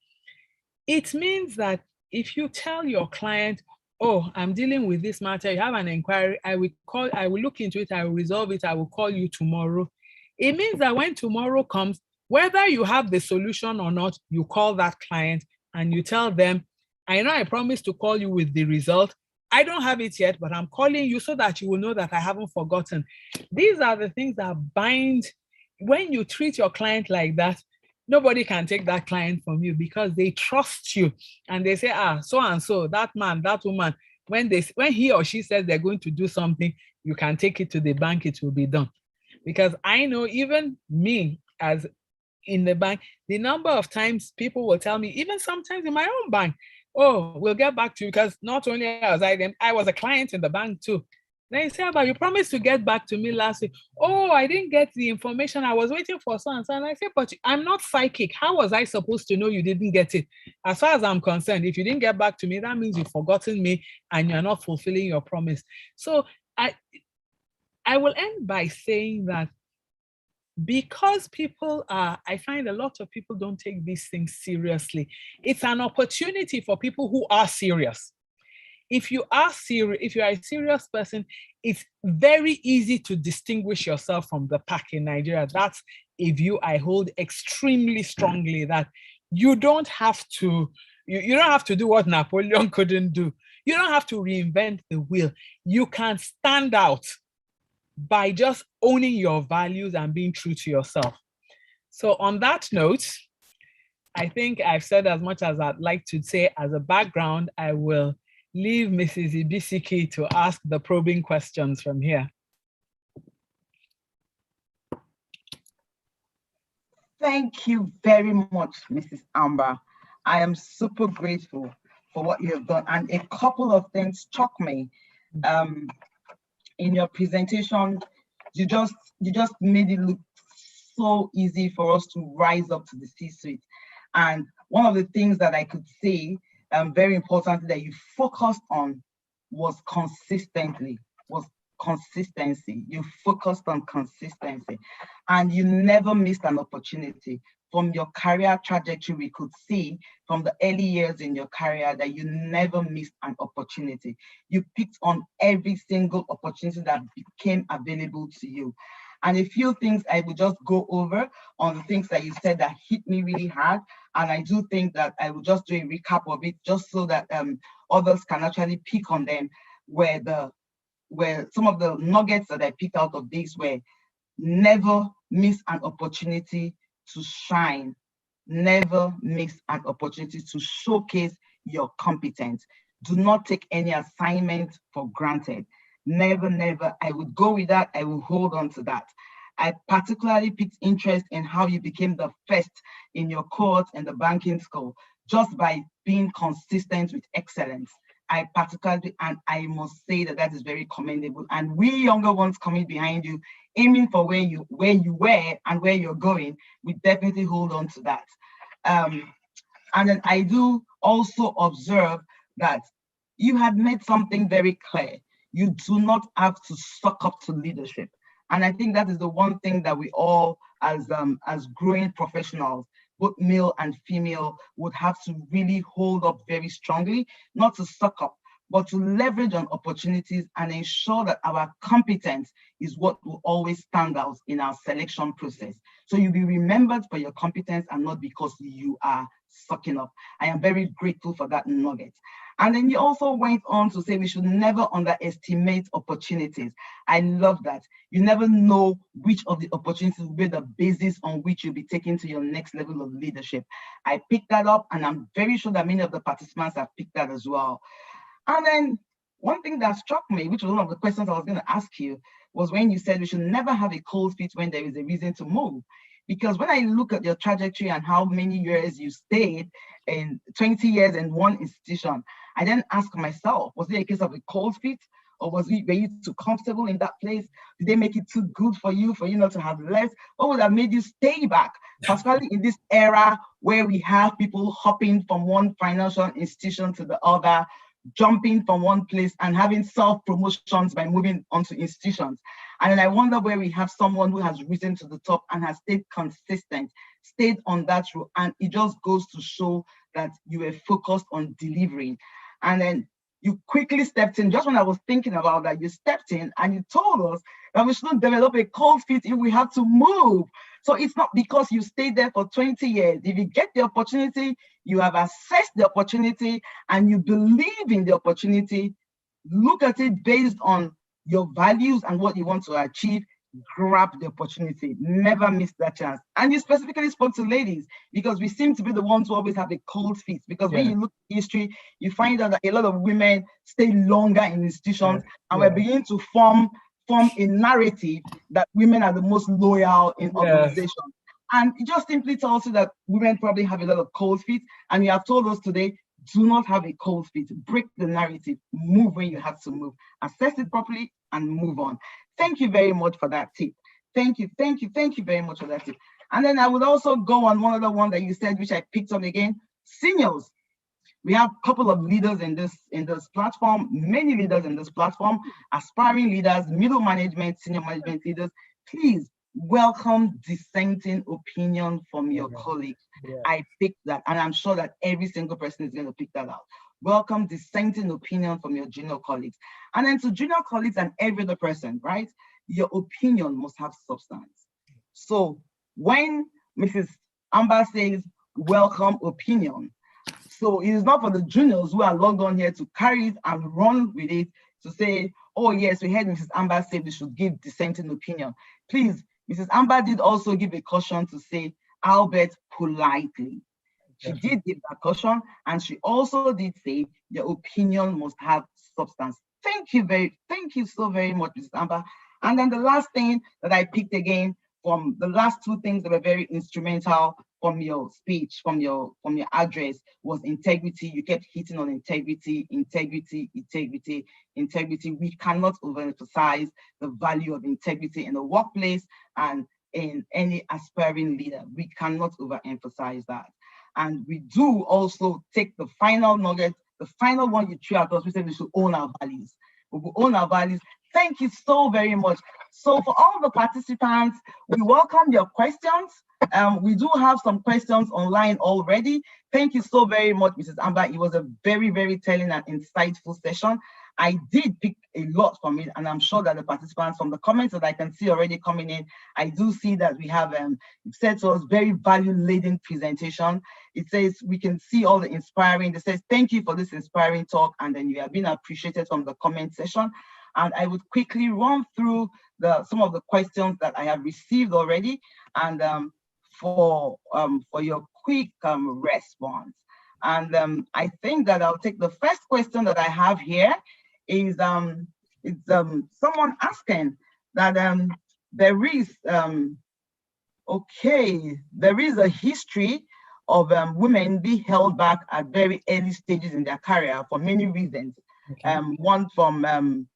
It means that if you tell your client, oh, I'm dealing with this matter, you have an inquiry, I will look into it, I will resolve it, I will call you tomorrow. It means that when tomorrow comes, whether you have the solution or not, you call that client and you tell them, I know I promised to call you with the result. I don't have it yet, but I'm calling you so that you will know that I haven't forgotten. These are the things that bind. When you treat your client like that, nobody can take that client from you because they trust you. And they say, so and so, that man, that woman, when he or she says they're going to do something, you can take it to the bank, it will be done. Because I know even me as in the bank, the number of times people will tell me, even sometimes in my own bank, oh, we'll get back to you, because not only I was a client in the bank too. Then you say, but you promised to get back to me last week. Oh, I didn't get the information. I was waiting for so and so. And I said, but I'm not psychic. How was I supposed to know you didn't get it? As far as I'm concerned, if you didn't get back to me, that means you've forgotten me and you're not fulfilling your promise. So I will end by saying that because I find a lot of people don't take these things seriously. It's an opportunity for people who are serious. If you are a serious person, it's very easy to distinguish yourself from the pack in Nigeria. That's a view I hold extremely strongly, that you don't have to do what Napoleon couldn't do. You don't have to reinvent the wheel. You can stand out by just owning your values and being true to yourself. So on that note, I think I've said as much as I'd like to say. As a background, I will leave Mrs. Ibisiki to ask the probing questions from here. Thank you very much, Mrs. Amber. I am super grateful for what you have done. And a couple of things struck me. Um, in your presentation, you just made it look so easy for us to rise up to the C-suite. And one of the things that I could say, very importantly, that you focused on was consistency. You focused on consistency, and you never missed an opportunity. From your career trajectory, we could see from the early years in your career that you never missed an opportunity. You picked on every single opportunity that became available to you. And a few things I will just go over on the things that you said that hit me really hard. And I do think that I will just do a recap of it just so that others can actually pick on them, where some of the nuggets that I picked out of this were: never miss an opportunity to shine. Never miss an opportunity to showcase your competence. Do not take any assignment for granted. Never, never. I would go with that. I will hold on to that. I particularly picked interest in how you became the first in your cohort in the banking school just by being consistent with excellence. I particularly, and I must say that that is very commendable. And we younger ones coming behind you, aiming for where you were and where you're going, we definitely hold on to that. And then I do also observe that you had made something very clear. You do not have to suck up to leadership. And I think that is the one thing that we all, as growing professionals, both male and female, would have to really hold up very strongly, not to suck up, but to leverage on opportunities and ensure that our competence is what will always stand out in our selection process. So you'll be remembered for your competence and not because you are sucking up. I am very grateful for that nugget. And then you also went on to say we should never underestimate opportunities. I love that. You never know which of the opportunities will be the basis on which you'll be taken to your next level of leadership. I picked that up, and I'm very sure that many of the participants have picked that as well. And then one thing that struck me, which was one of the questions I was going to ask you, was when you said we should never have a cold feet when there is a reason to move. Because when I look at your trajectory and how many years you stayed, in 20 years in one institution, I then ask myself, was it a case of a cold feet, or were you too comfortable in that place? Did they make it too good for you not to have left? What would have made you stay back, particularly in this era where we have people hopping from one financial institution to the other, jumping from one place and having self-promotions by moving onto institutions? And then I wonder where we have someone who has risen to the top and has stayed consistent, stayed on that route, and it just goes to show that you were focused on delivering. And then you quickly stepped in. Just when I was thinking about that, you stepped in and you told us that we shouldn't develop a cold feet if we have to move. So it's not because you stayed there for 20 years. If you get the opportunity, you have assessed the opportunity and you believe in the opportunity, look at it based on your values and what you want to achieve, grab the opportunity, never miss that chance. And you specifically spoke to ladies because we seem to be the ones who always have a cold feet, because when you look at history, you find out that a lot of women stay longer in institutions, and we're beginning to form a narrative that women are the most loyal in organizations. And it just simply tells you that women probably have a lot of cold feet, and you have told us today, do not have a cold feet. Break the narrative. Move when you have to move. Assess it properly and move on. Thank you very much for that tip. Thank you very much for that tip. And then I would also go on one other one that you said, which I picked up again. Seniors. We have a couple of leaders in this platform, many leaders in this platform, aspiring leaders, middle management, senior management leaders. Please welcome dissenting opinion from your colleagues. I picked that, and I'm sure that every single person is going to pick that out. Welcome dissenting opinion from your junior colleagues. And then to junior colleagues and every other person, right? Your opinion must have substance. So when Mrs. Amber says welcome opinion, so it is not for the juniors who are logged on here to carry it and run with it to say, oh yes, we heard Mrs. Amber say we should give dissenting opinion. Please, Mrs. Amber did also give a caution to say, albeit politely. She did give that caution, and she also did say your opinion must have substance. Thank you so very much, Mrs. Amber. And then the last thing that I picked again from the last two things that were very instrumental from your speech, from your address, was integrity. You kept hitting on integrity, integrity, integrity, integrity. We cannot overemphasize the value of integrity in the workplace and in any aspiring leader. We cannot overemphasize that. And we do also take the final nugget, the final one you threw at us. We said we should own our values. We will own our values. Thank you so very much. So for all the participants, we welcome your questions. We do have some questions online already. Thank you so very much, Mrs. Amber. It was a very, very telling and insightful session. I did pick a lot from it, and I'm sure that the participants, from the comments that I can see already coming in, I do see that we have, it said to us, very value-laden presentation. It says we can see all the inspiring, it says, thank you for this inspiring talk, and then you have been appreciated from the comment section. And I would quickly run through some of the questions that I have received already, and for your quick response. And I think that I'll take the first question that I have here. Is someone asking that there is a history of women being held back at very early stages in their career for many reasons. Okay. One from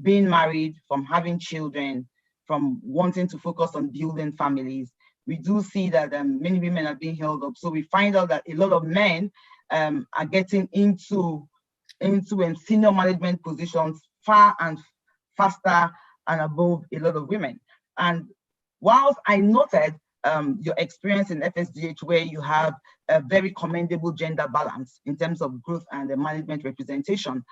being married, from having children, from wanting to focus on building families. We do see that many women are being held up. So we find out that a lot of men are getting into senior management positions far and faster and above a lot of women. And whilst I noted your experience in FSDH, where you have a very commendable gender balance in terms of growth and the management representation,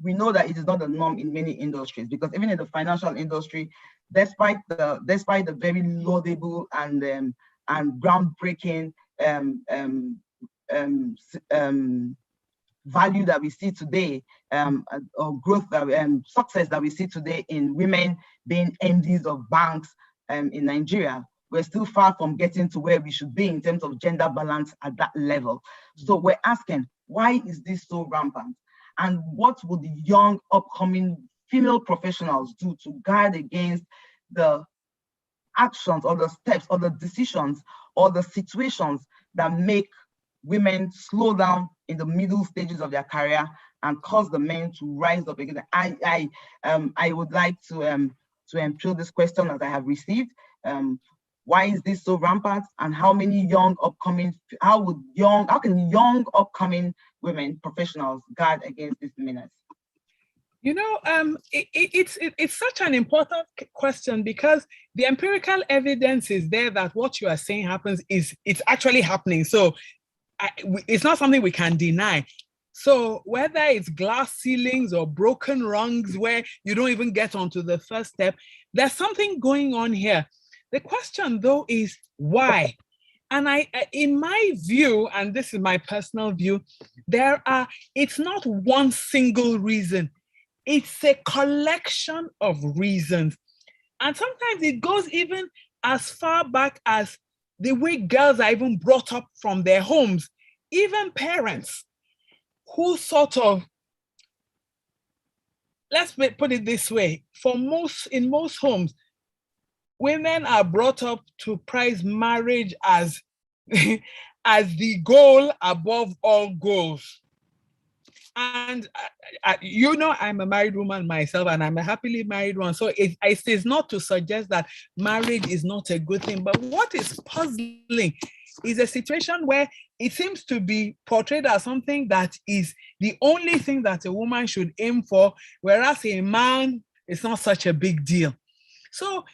we know that it is not the norm in many industries, because even in the financial industry, despite the very laudable and groundbreaking value that we see today, or growth success that we see today in women being MDs of banks in Nigeria, we're still far from getting to where we should be in terms of gender balance at that level. So we're asking, why is this so rampant? And what would the young upcoming female professionals do to guard against the actions or the steps or the decisions or the situations that make women slow down in the middle stages of their career and cause the men to rise up again? I would like to throw this question as I have received. Why is this so rampant, and how can young upcoming women professionals guard against this menace? You know, it's such an important question, because the empirical evidence is there that what you are saying happens it's actually happening. So it's not something we can deny. So whether it's glass ceilings or broken rungs where you don't even get onto the first step, there's something going on here. The question though is why? And in my view, and this is my personal view, it's not one single reason. It's a collection of reasons. And sometimes it goes even as far back as the way girls are even brought up from their homes. Even parents who sort of, let's put it this way, in most homes, women are brought up to prize marriage as the goal above all goals. And you know, I'm a married woman myself, and I'm a happily married one. So it is not to suggest that marriage is not a good thing. But what is puzzling is a situation where it seems to be portrayed as something that is the only thing that a woman should aim for, whereas a man, it's not such a big deal. So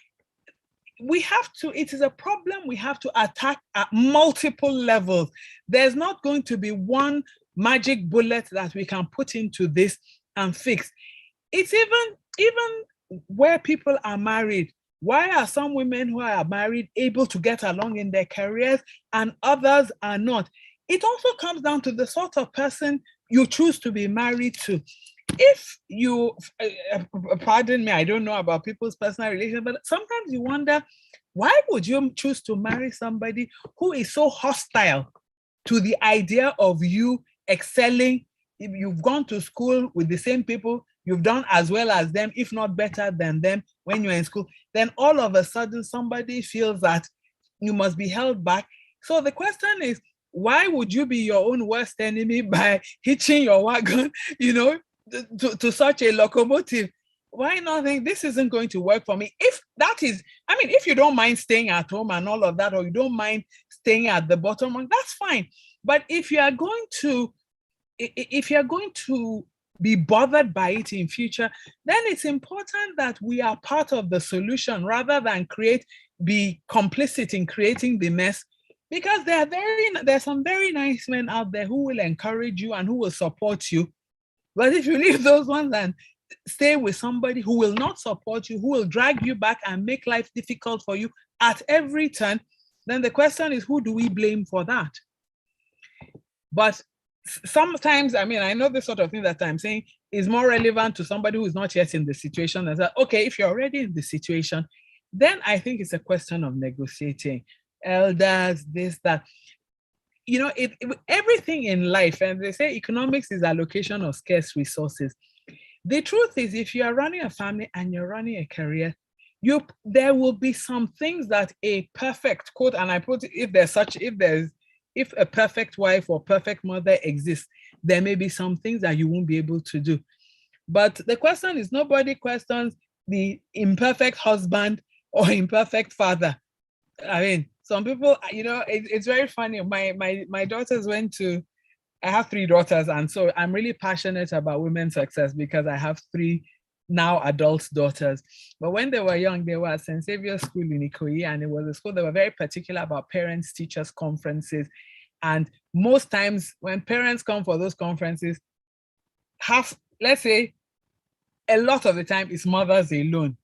it is a problem we have to attack at multiple levels. There's not going to be one magic bullet that we can put into this and fix. It's even where people are married. Why are some women who are married able to get along in their careers and others are not? It also comes down to the sort of person you choose to be married to. If you, pardon me, I don't know about people's personal relations, but sometimes you wonder, why would you choose to marry somebody who is so hostile to the idea of you excelling? If you've gone to school with the same people, you've done as well as them, if not better than them, when you're in school, then all of a sudden somebody feels that you must be held back. So the question is, why would you be your own worst enemy by hitching your wagon, to such a locomotive? Why not think this isn't going to work for me? If that is, I mean, if you don't mind staying at home and all of that, or you don't mind staying at the bottom, that's fine. But if you are going to be bothered by it in future, then it's important that we are part of the solution rather than be complicit in creating the mess. Because there are some very nice men out there who will encourage you and who will support you. But if you leave those ones and stay with somebody who will not support you, who will drag you back and make life difficult for you at every turn, then the question is, who do we blame for that? But sometimes, I mean, I know this sort of thing that I'm saying is more relevant to somebody who is not yet in the situation. As okay, if you're already in the situation, then I think it's a question of negotiating. Elders, this, that. Everything in life, and they say economics is allocation of scarce resources. The truth is, if you are running a family and you're running a career, there will be some things that a perfect, quote, and I put, if a perfect wife or perfect mother exists, there may be some things that you won't be able to do. But the question is, nobody questions the imperfect husband or imperfect father. I mean, some people, it's very funny. My daughters I have 3 daughters, and so I'm really passionate about women's success because I have 3 now adult daughters. But when they were young, they were at St. Xavier's School in Ikoyi, and it was a school that were very particular about parents, teachers, conferences. And most times when parents come for those conferences, let's say, a lot of the time it's mothers alone.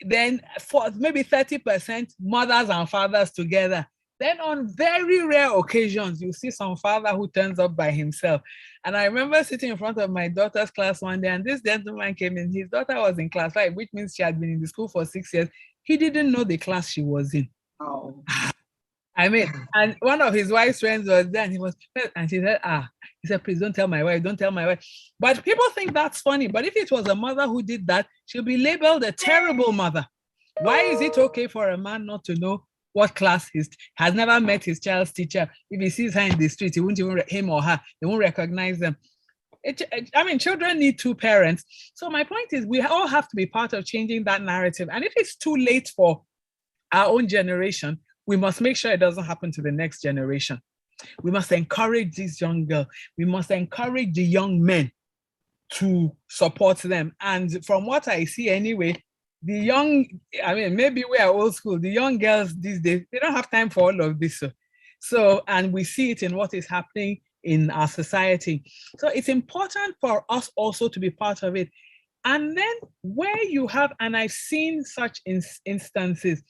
Then for maybe 30% mothers and fathers together. Then on very rare occasions, you see some father who turns up by himself. And I remember sitting in front of my daughter's class one day, and this gentleman came in. His daughter was in class 5, which means she had been in the school for 6 years. He didn't know the class she was in. Oh. I mean, and one of his wife's friends was there, and she said, he said, please don't tell my wife, don't tell my wife. But people think that's funny. But if it was a mother who did that, she'll be labeled a terrible mother. Why is it okay for a man not to know what class has never met his child's teacher? If he sees her in the street, he won't even, him or her, they won't recognize them. Children need 2 parents. So my point is, we all have to be part of changing that narrative. And if it's too late for our own generation, we must make sure it doesn't happen to the next generation. We must encourage these young girls. We must encourage the young men to support them. And from what I see anyway, maybe we are old school. The young girls these days, they don't have time for all of this. So, and we see it in what is happening in our society. So it's important for us also to be part of it. And then where you have, and I've seen such instances,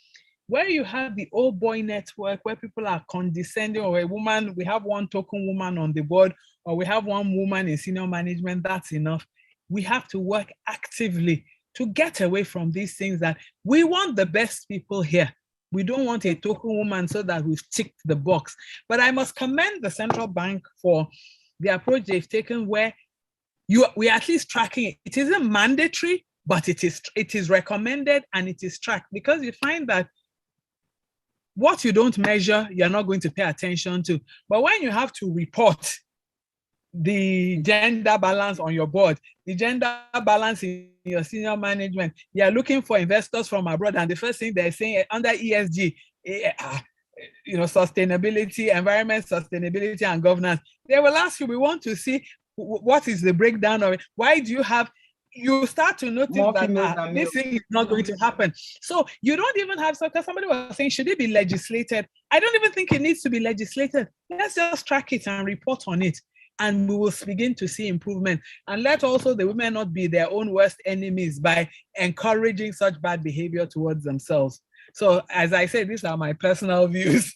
where you have the old boy network, where people are condescending, or a woman, we have one token woman on the board, or we have one woman in senior management, that's enough. We have to work actively to get away from these things that we want the best people here. We don't want a token woman so that we've ticked the box. But I must commend the central bank for the approach they've taken, where we are at least tracking it. It isn't mandatory, but it is recommended and it is tracked, because you find that what you don't measure, you're not going to pay attention to. But when you have to report the gender balance on your board, the gender balance in your senior management, you're looking for investors from abroad, and the first thing they're saying under ESG, sustainability, environment, sustainability, and governance, they will ask you, we want to see what is the breakdown of it. Why do you have, you start to notice that this thing is not going to happen. So you don't even have, because somebody was saying, should it be legislated? I don't even think it needs to be legislated. Let's just track it and report on it, and we will begin to see improvement. And let also the women not be their own worst enemies by encouraging such bad behavior towards themselves. So as I said, these are my personal views.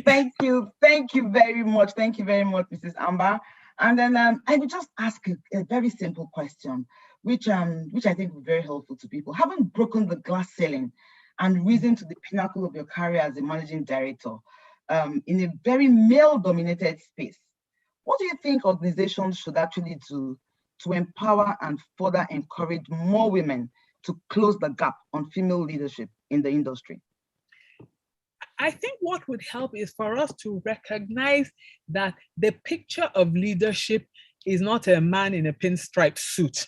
Thank you very much. Thank you very much, Mrs. Amber. And then I would just ask a very simple question, which I think will be very helpful to people. Having broken the glass ceiling and risen to the pinnacle of your career as a managing director in a very male-dominated space, what do you think organizations should actually do to empower and further encourage more women to close the gap on female leadership in the industry? I think what would help is for us to recognize that the picture of leadership is not a man in a pinstripe suit,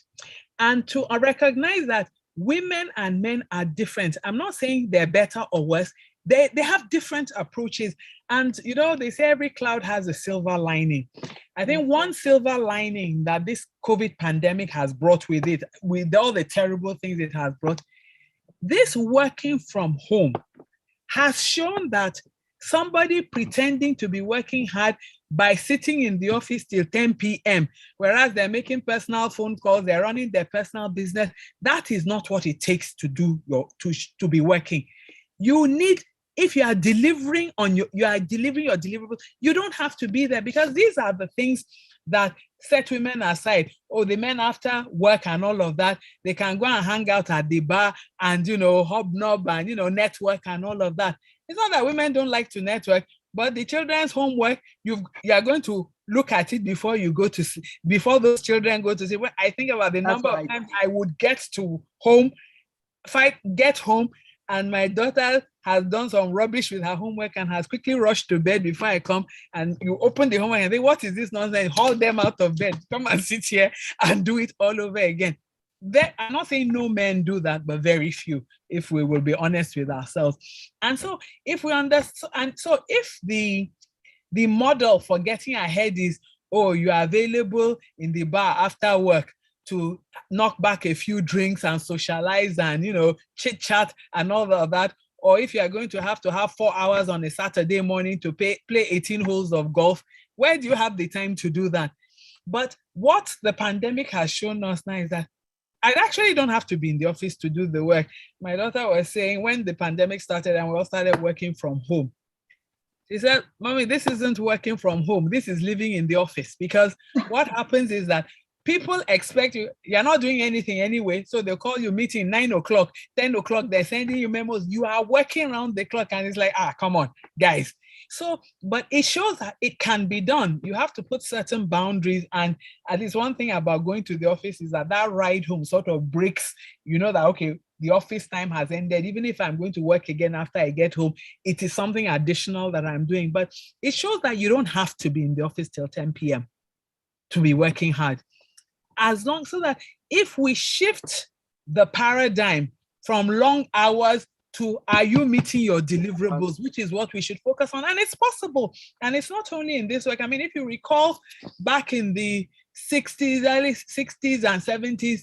and to recognize that women and men are different. I'm not saying they're better or worse. They have different approaches. And, you know, they say every cloud has a silver lining. I think one silver lining that this COVID pandemic has brought with it, with all the terrible things it has brought, this working from home has shown that somebody pretending to be working hard by sitting in the office till 10 p.m., whereas they're making personal phone calls, they're running their personal business, that is not what it takes to do to be working. You need, if you are delivering on your deliverables, you don't have to be there, because these are the things that set women aside. Oh, the men after work and all of that, they can go and hang out at the bar and, you know, hobnob and, you know, network and all of that. It's not that women don't like to network, but the children's homework, you are going to look at it before you go to sleep, before those children go to sleep. When I think about the number of times I would get home, and my daughter has done some rubbish with her homework and has quickly rushed to bed before I come, and you open the homework and think, what is this nonsense? Haul them out of bed, come and sit here and do it all over again. I'm not saying no men do that, but very few, if we will be honest with ourselves. And so if we understand, and so if the model for getting ahead is, oh, you are available in the bar after work to knock back a few drinks and socialize and, you know, chit chat and all of that, or if you are going to have 4 hours on a Saturday morning to play 18 holes of golf, where do you have the time to do that? But what the pandemic has shown us now is that I actually don't have to be in the office to do the work. My daughter was saying when the pandemic started and we all started working from home, she said, Mommy, this isn't working from home. This is living in the office. Because what happens is that people expect you're not doing anything anyway. So they'll call you meeting 9 o'clock, 10 o'clock. They're sending you memos. You are working around the clock. And it's like, come on, guys. So, but it shows that it can be done. You have to put certain boundaries. And at least one thing about going to the office is that ride home sort of breaks, you know, that, okay, the office time has ended. Even if I'm going to work again after I get home, it is something additional that I'm doing. But it shows that you don't have to be in the office till 10 p.m. to be working hard. As long so that if we shift the paradigm from long hours to are you meeting your deliverables, which is what we should focus on, and it's possible. And it's not only in this work. I mean, if you recall back in the 60s, early 60s and 70s,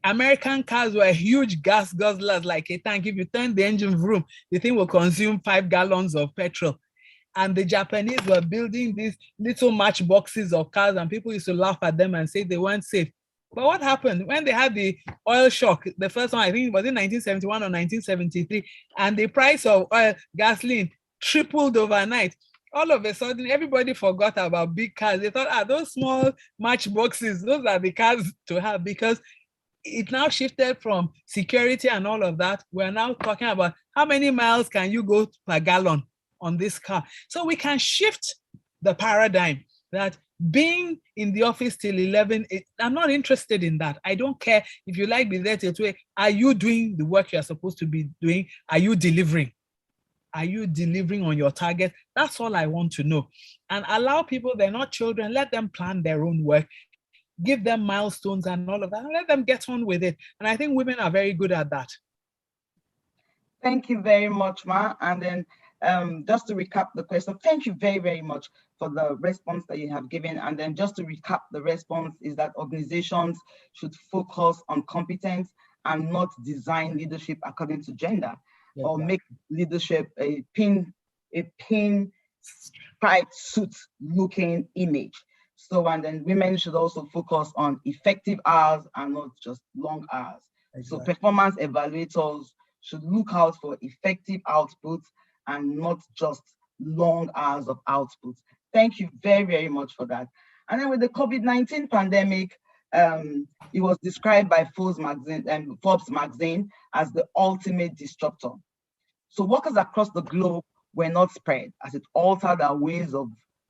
American cars were huge gas guzzlers like a tank. If you turn the engine room, the thing will consume 5 gallons of petrol. And the Japanese were building these little matchboxes of cars, and people used to laugh at them and say they weren't safe. But what happened when they had the oil shock? The first one, I think, was in 1971 or 1973, and the price of gasoline tripled overnight. All of a sudden, everybody forgot about big cars. They thought, those small matchboxes, those are the cars to have, because it now shifted from security and all of that. We're now talking about how many miles can you go per gallon on this car. So we can shift the paradigm that being in the office till 11, I'm not interested in that. I don't care if you like be there till 12. Are you doing the work you're supposed to be doing? Are you delivering? Are you delivering on your target? That's all I want to know. And allow people, they're not children, let them plan their own work. Give them milestones and all of that, and let them get on with it. And I think women are very good at that. Thank you very much, Ma. And then just to recap the question, thank you very, very much for the response that you have given. And then just to recap the response is that organizations should focus on competence and not design leadership according to gender, or make leadership a pin stripe suit looking image. So, and then women should also focus on effective hours and not just long hours. So performance evaluators should look out for effective outputs and not just long hours of outputs. Thank you very, very much for that. And then with the COVID-19 pandemic, it was described by Forbes magazine as the ultimate disruptor. So workers across the globe were not spared, as it altered our ways of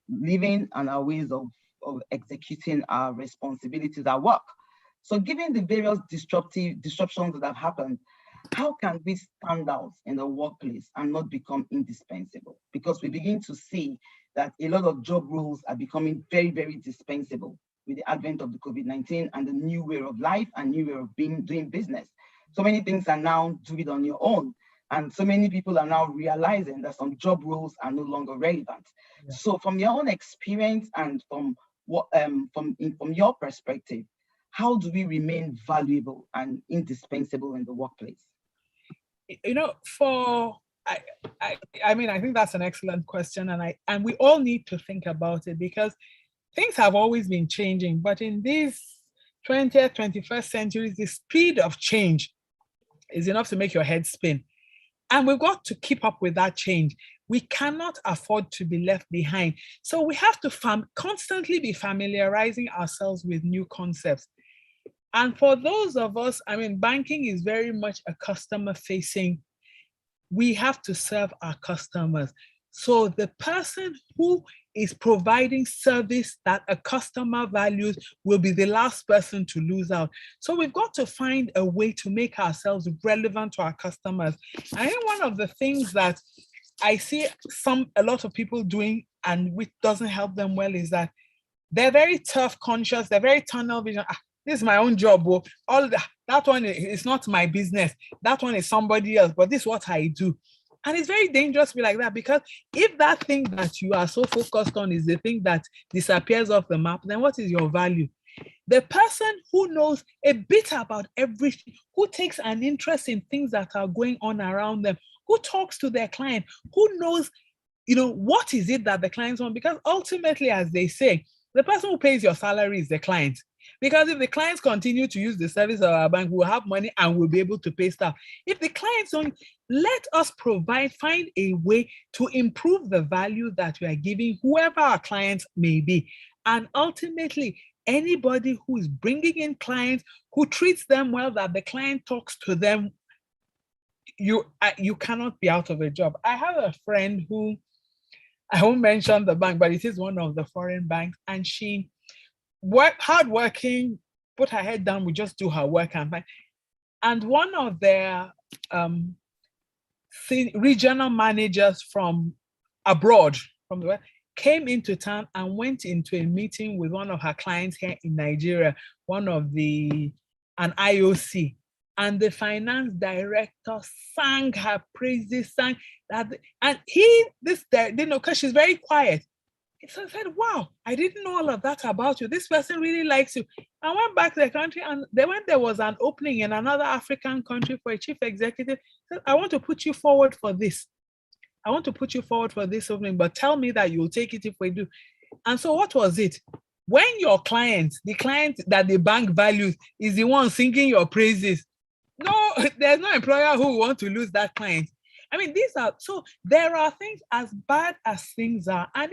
living and our ways of of executing our responsibilities at work. So given the various disruptions that have happened, how can we stand out in the workplace and not become indispensable? Because we begin to see that a lot of job roles are becoming very, very dispensable with the advent of the COVID-19 and the new way of life and new way of doing business. So many things are now do it on your own. And so many people are now realizing that some job roles are no longer relevant. Yeah. So from your own experience and from your perspective, how do we remain valuable and indispensable in the workplace? You know, I mean, I think that's an excellent question, and we all need to think about it, because things have always been changing, but in these 20th, 21st centuries, the speed of change is enough to make your head spin. And we've got to keep up with that change. We cannot afford to be left behind. So we have to constantly be familiarizing ourselves with new concepts. And for those of us, I mean, banking is very much a customer facing. We have to serve our customers. So the person who is providing service that a customer values will be the last person to lose out. So we've got to find a way to make ourselves relevant to our customers. I think one of the things that I see a lot of people doing, and which doesn't help them well, is that they're very turf conscious, they're very tunnel vision. This is my own job. All that one is not my business. That one is somebody else, but this is what I do. And it's very dangerous to be like that, because if that thing that you are so focused on is the thing that disappears off the map, then what is your value? The person who knows a bit about everything, who takes an interest in things that are going on around them, who talks to their client, who knows, what is it that the clients want? Because ultimately, as they say, the person who pays your salary is the client. Because if the clients continue to use the service of our bank, we'll have money and we'll be able to pay staff. If the clients don't, let us find a way to improve the value that we are giving whoever our clients may be. And ultimately, anybody who is bringing in clients, who treats them well, that the client talks to them, you cannot be out of a job. I have a friend who, I won't mention the bank, but it is one of the foreign banks, and she hardworking, put her head down, we just do her work and fine. And one of their regional managers from abroad, from the West, came into town and went into a meeting with one of her clients here in Nigeria, an IOC. And the finance director sang her praises, and because she's very quiet. So I said, wow, I didn't know all of that about you. This person really likes you. I went back to the country, and when there was an opening in another African country for a chief executive, I said, I want to put you forward for this. I want to put you forward for this opening, but tell me that you'll take it if we do. And so what was it? When your client, the client that the bank values, is the one singing your praises, no, there's no employer who will want to lose that client. I mean, there are things as bad as things are. And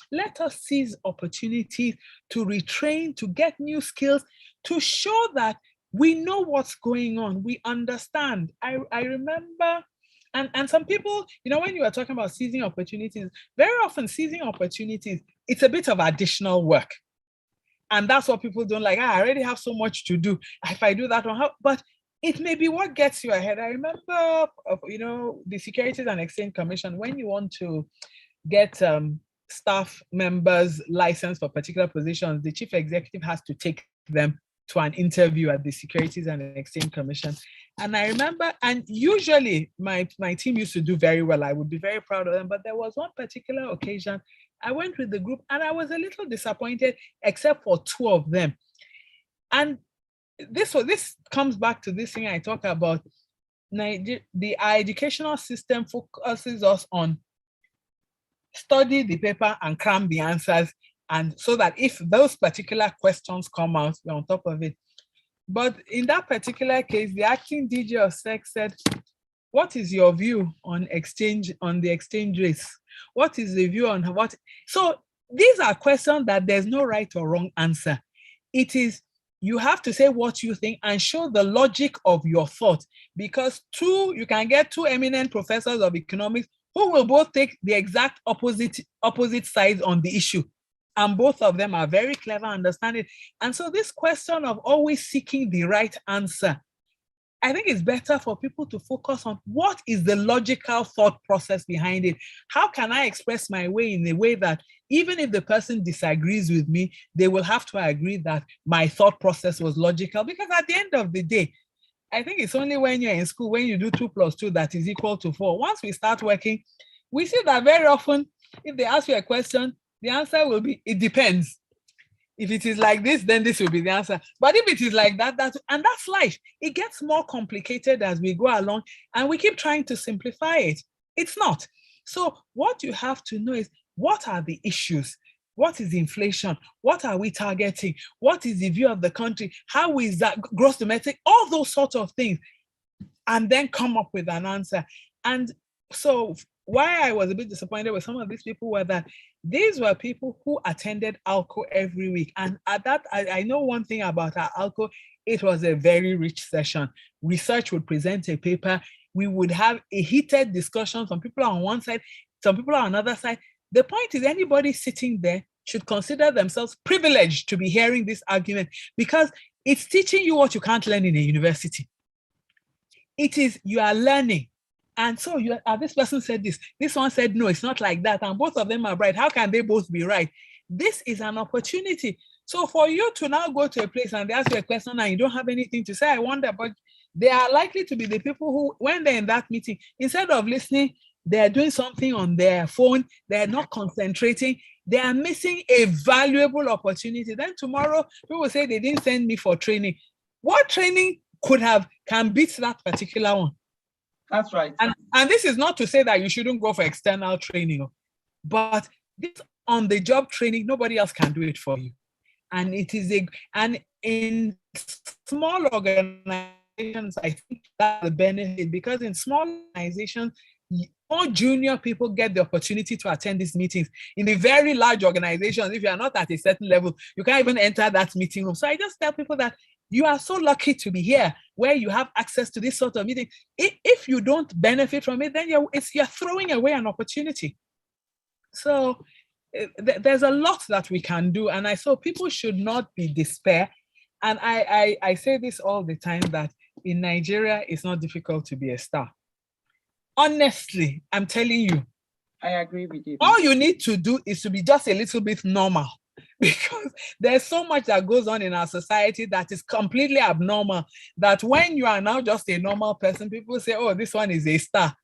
let us seize opportunities to retrain, to get new skills, to show that we know what's going on, we understand. I remember, and some people, when you are talking about seizing opportunities, very often seizing opportunities, it's a bit of additional work. And that's what people don't like. I already have so much to do. If I do that one, but it may be what gets you ahead. I remember, the Securities and Exchange Commission, when you want to get staff members licensed for particular positions, the chief executive has to take them to an interview at the Securities and Exchange Commission. And I remember, and usually my team used to do very well. I would be very proud of them. But there was one particular occasion, I went with the group and I was a little disappointed, except for two of them. And this comes back to this thing I talk about. Our educational system focuses us on study the paper and cram the answers, and so that if those particular questions come out, we're on top of it. But in that particular case, the acting DG of SEC said, what is your view on the exchange rates? What is the view on what? So these are questions that there's no right or wrong answer. It is, you have to say what you think and show the logic of your thought, because you can get two eminent professors of economics who will both take the exact opposite sides on the issue. and both of them are very clever, understand it. And so this question of always seeking the right answer, I think it's better for people to focus on what is the logical thought process behind it. How can I express my way in a way that even if the person disagrees with me, they will have to agree that my thought process was logical? Because at the end of the day, I think it's only when you're in school, when you do 2 + 2 that is equal to 4. Once we start working, we see that very often, if they ask you a question, the answer will be, it depends. If it is like this, then this will be the answer. But if it is like that, and that's life. It gets more complicated as we go along, and we keep trying to simplify it. It's not. So what you have to know is, what are the issues? What is inflation? What are we targeting? What is the view of the country? How is that gross domestic? All those sorts of things. And then come up with an answer. And so why I was a bit disappointed with some of these people were that these were people who attended ALCO every week. And at that, I know one thing about our ALCO, it was a very rich session. Research would present a paper. We would have a heated discussion. Some people are on one side, some people are on another side. The point is, anybody sitting there should consider themselves privileged to be hearing this argument, because it's teaching you what you can't learn in a university. It is, you are learning. And so this person said this one said, no, it's not like that. And both of them are right. How can they both be right? This is an opportunity. So for you to now go to a place and they ask you a question and you don't have anything to say, I wonder, but they are likely to be the people who, when they're in that meeting, instead of listening, they're doing something on their phone, they're not concentrating, they are missing a valuable opportunity. Then tomorrow, people say they didn't send me for training. What training can beat that particular one? That's right. And this is not to say that you shouldn't go for external training, but this on-the-job training, nobody else can do it for you. And and in small organizations, I think that's the benefit, because in small organizations, more junior people get the opportunity to attend these meetings. In the very large organizations, if you are not at a certain level, you can't even enter that meeting room. So I just tell people that you are so lucky to be here, where you have access to this sort of meeting. If you don't benefit from it, then you're throwing away an opportunity. So there's a lot that we can do. And so people should not be despair. And I say this all the time, that in Nigeria, it's not difficult to be a star. Honestly, I'm telling you. I agree with you. All you need to do is to be just a little bit normal, because there's so much that goes on in our society that is completely abnormal, that when you are now just a normal person, people say, oh, this one is a star.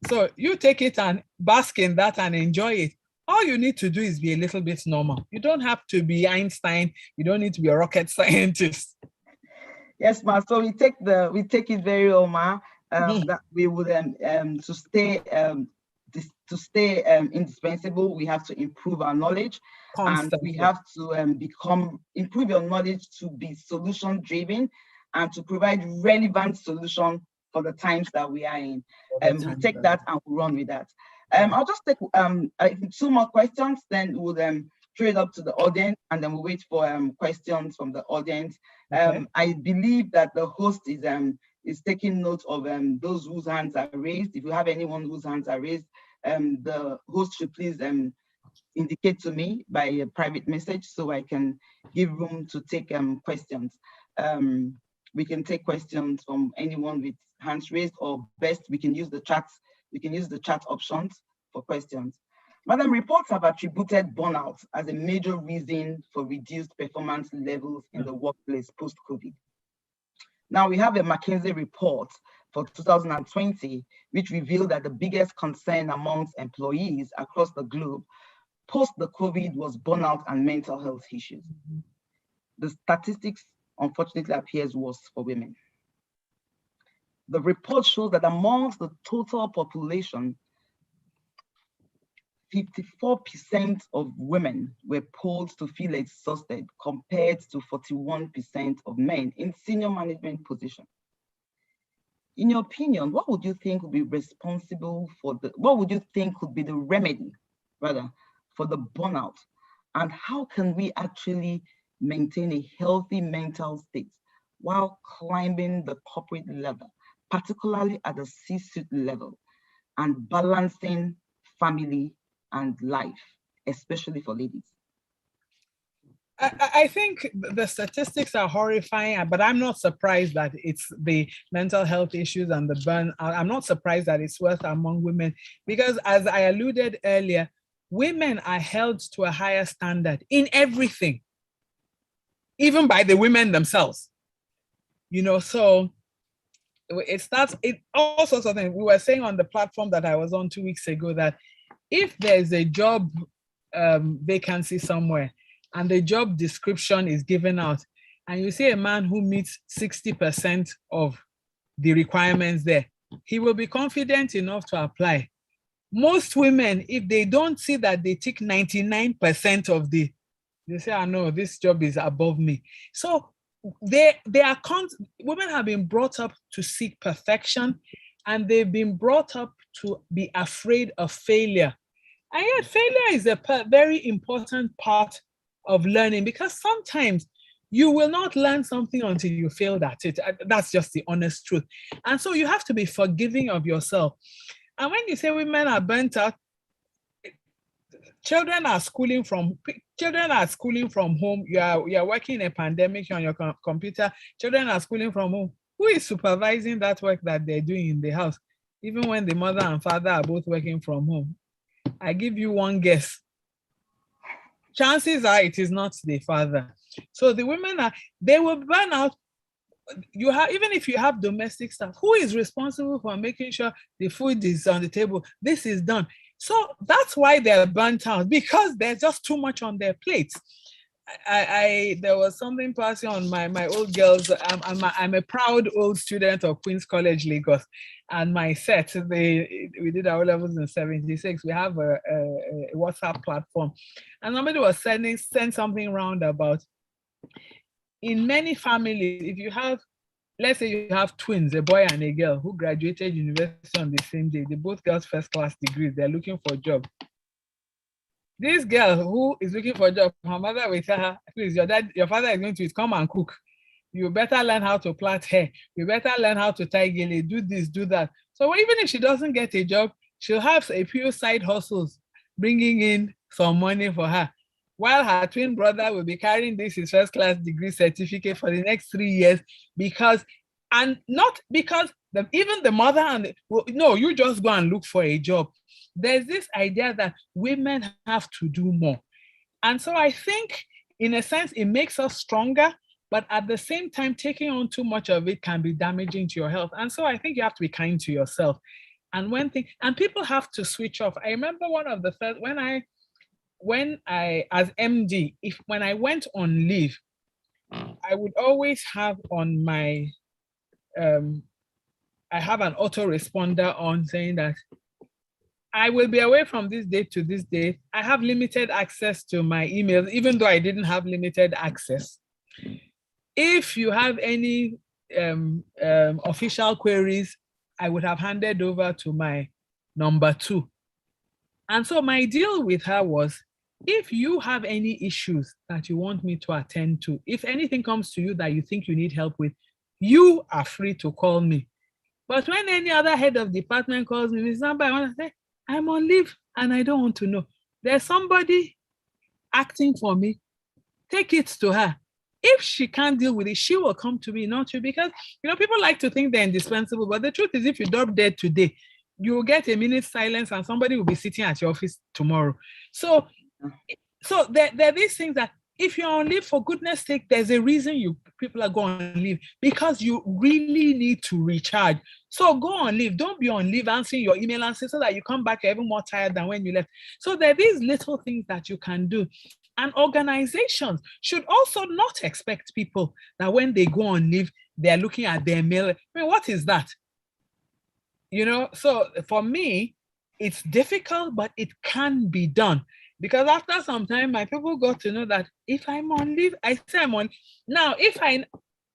So you take it and bask in that and enjoy it. All you need to do is be a little bit normal. You don't have to be Einstein. You don't need to be a rocket scientist. Yes, ma. So we take it very well, ma. That we would to stay indispensable, we have to improve our knowledge. Constantly. And we have to improve your knowledge to be solution driven and to provide relevant solution for the times that we are in. We'll take that and we'll run with that. I'll just take 2 more questions, then we'll throw it up to the audience, and then we'll wait for questions from the audience. Okay. I believe that the host is taking note of those whose hands are raised. If you have anyone whose hands are raised, the host should please indicate to me by a private message so I can give room to take questions. We can take questions from anyone with hands raised, or best, we can use the chat. We can use the chat options for questions. Madam, reports have attributed burnout as a major reason for reduced performance levels in the workplace post-COVID. Now, we have a McKinsey report for 2020, which revealed that the biggest concern amongst employees across the globe post the COVID was burnout and mental health issues. The statistics, unfortunately, appears worse for women. The report shows that amongst the total population, 54% of women were polled to feel exhausted, compared to 41% of men in senior management positions. In your opinion, what would you think would be responsible for what would you think would be the remedy, rather, for the burnout? And how can we actually maintain a healthy mental state while climbing the corporate ladder, particularly at the C-suite level, and balancing family and life, especially for ladies? I think the statistics are horrifying, but I'm not surprised that it's the mental health issues and the burnout. I'm not surprised that it's worse among women because, as I alluded earlier, women are held to a higher standard in everything, even by the women themselves. So it starts, all sorts of things. We were saying on the platform that I was on 2 weeks ago that if there's a job vacancy somewhere, and the job description is given out, and you see a man who meets 60% of the requirements there, he will be confident enough to apply. Most women, if they don't see that they tick 99% of they say, "I know this job is above me." So women have been brought up to seek perfection, and they've been brought up to be afraid of failure. And yet failure is a very important part of learning, because sometimes you will not learn something until you failed at it. That's just the honest truth. And so you have to be forgiving of yourself. And when you say women are burnt out, children are schooling from home. You are working in a pandemic on your computer. Children are schooling from home. Who is supervising that work that they're doing in the house? Even when the mother and father are both working from home, I give you one guess. Chances are it is not the father. So the women they will burn out. Even if you have domestic staff, who is responsible for making sure the food is on the table? This is done. So that's why they're burnt out, because there's just too much on their plates. There was something passing on my old girls. I'm a proud old student of Queen's College, Lagos, and my set, we did our levels in 76. We have a WhatsApp platform, and somebody was sent something around about, in many families, if you have, let's say you have twins, a boy and a girl who graduated university on the same day, they both got first-class degrees, they're looking for a job. This girl who is looking for a job, her mother will tell her, please, your father is going to come and cook. You better learn how to plait hair. You better learn how to tie gele, do this, do that. So even if she doesn't get a job, she'll have a few side hustles bringing in some money for her, while her twin brother will be carrying his first-class degree certificate for the next 3 years, not because even the mother no, you just go and look for a job. There's this idea that women have to do more. And so I think, in a sense, it makes us stronger, but at the same time, taking on too much of it can be damaging to your health. And so I think you have to be kind to yourself. And people have to switch off. I remember one of the first, when I as MD, when I went on leave, I would always have on my, I have an autoresponder on saying that I will be away from this date to this date. I have limited access to my emails, even though I didn't have limited access. If you have any official queries, I would have handed over to my number 2. And so my deal with her was, if you have any issues that you want me to attend to, if anything comes to you that you think you need help with, you are free to call me. But when any other head of department calls me, Ms. Zamba, I want to say, I'm on leave and I don't want to know. There's somebody acting for me. Take it to her. If she can't deal with it, she will come to me, not you. Because, people like to think they're indispensable, but the truth is, if you drop dead today, you will get a minute's silence and somebody will be sitting at your office tomorrow. So there are these things that, if you're on leave, for goodness sake, there's a reason people are going on leave, because you really need to recharge. So go on leave. Don't be on leave answering your email answers so that you come back, you're even more tired than when you left. So there are these little things that you can do. And organizations should also not expect people that when they go on leave, they're looking at their mail. What is that? So for me, it's difficult, but it can be done. Because after some time, my people got to know that if I'm on leave, I say I'm on. Now,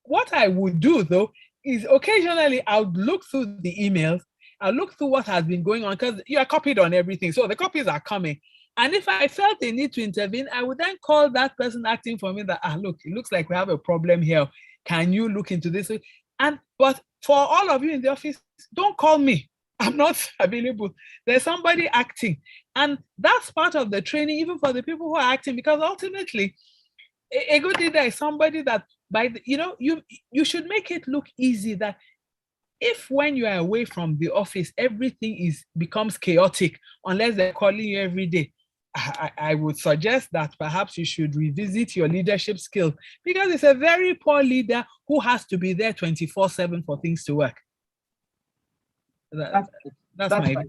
what I would do though, is occasionally I would look through the emails, I'll look through what has been going on, because you are copied on everything. So the copies are coming. And if I felt a need to intervene, I would then call that person acting for me that, look, it looks like we have a problem here. Can you look into this? But for all of you in the office, don't call me. I'm not available. There's somebody acting. And that's part of the training, even for the people who are acting, because ultimately, A good leader is somebody that you should make it look easy, that if when you are away from the office, everything becomes chaotic unless they're calling you every day. I would suggest that perhaps you should revisit your leadership skills, because it's a very poor leader who has to be there 24/7 for things to work. That's my right.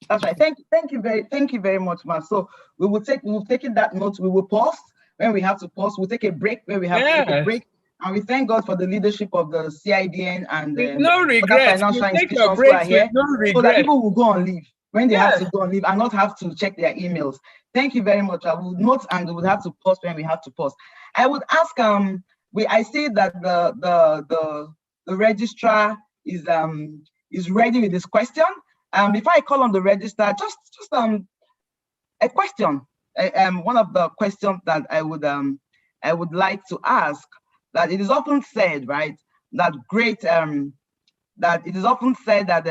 That's right. Thank you very much, Ma. So we've taken that note. We will pause when we have to pause. We'll take a break when we have to take a break. And we thank God for the leadership of the CIDN and no regrets. Financial institutions who are here, no regrets, so that people will go on leave when they have to go on leave and not have to check their emails. Thank you very much. I will note, and we will have to pause when we have to pause. I would ask I see that the registrar is ready with this question. Before I call on the registrar, just a question. One of the questions that I would like to ask, that it is often said, right, that it is often said that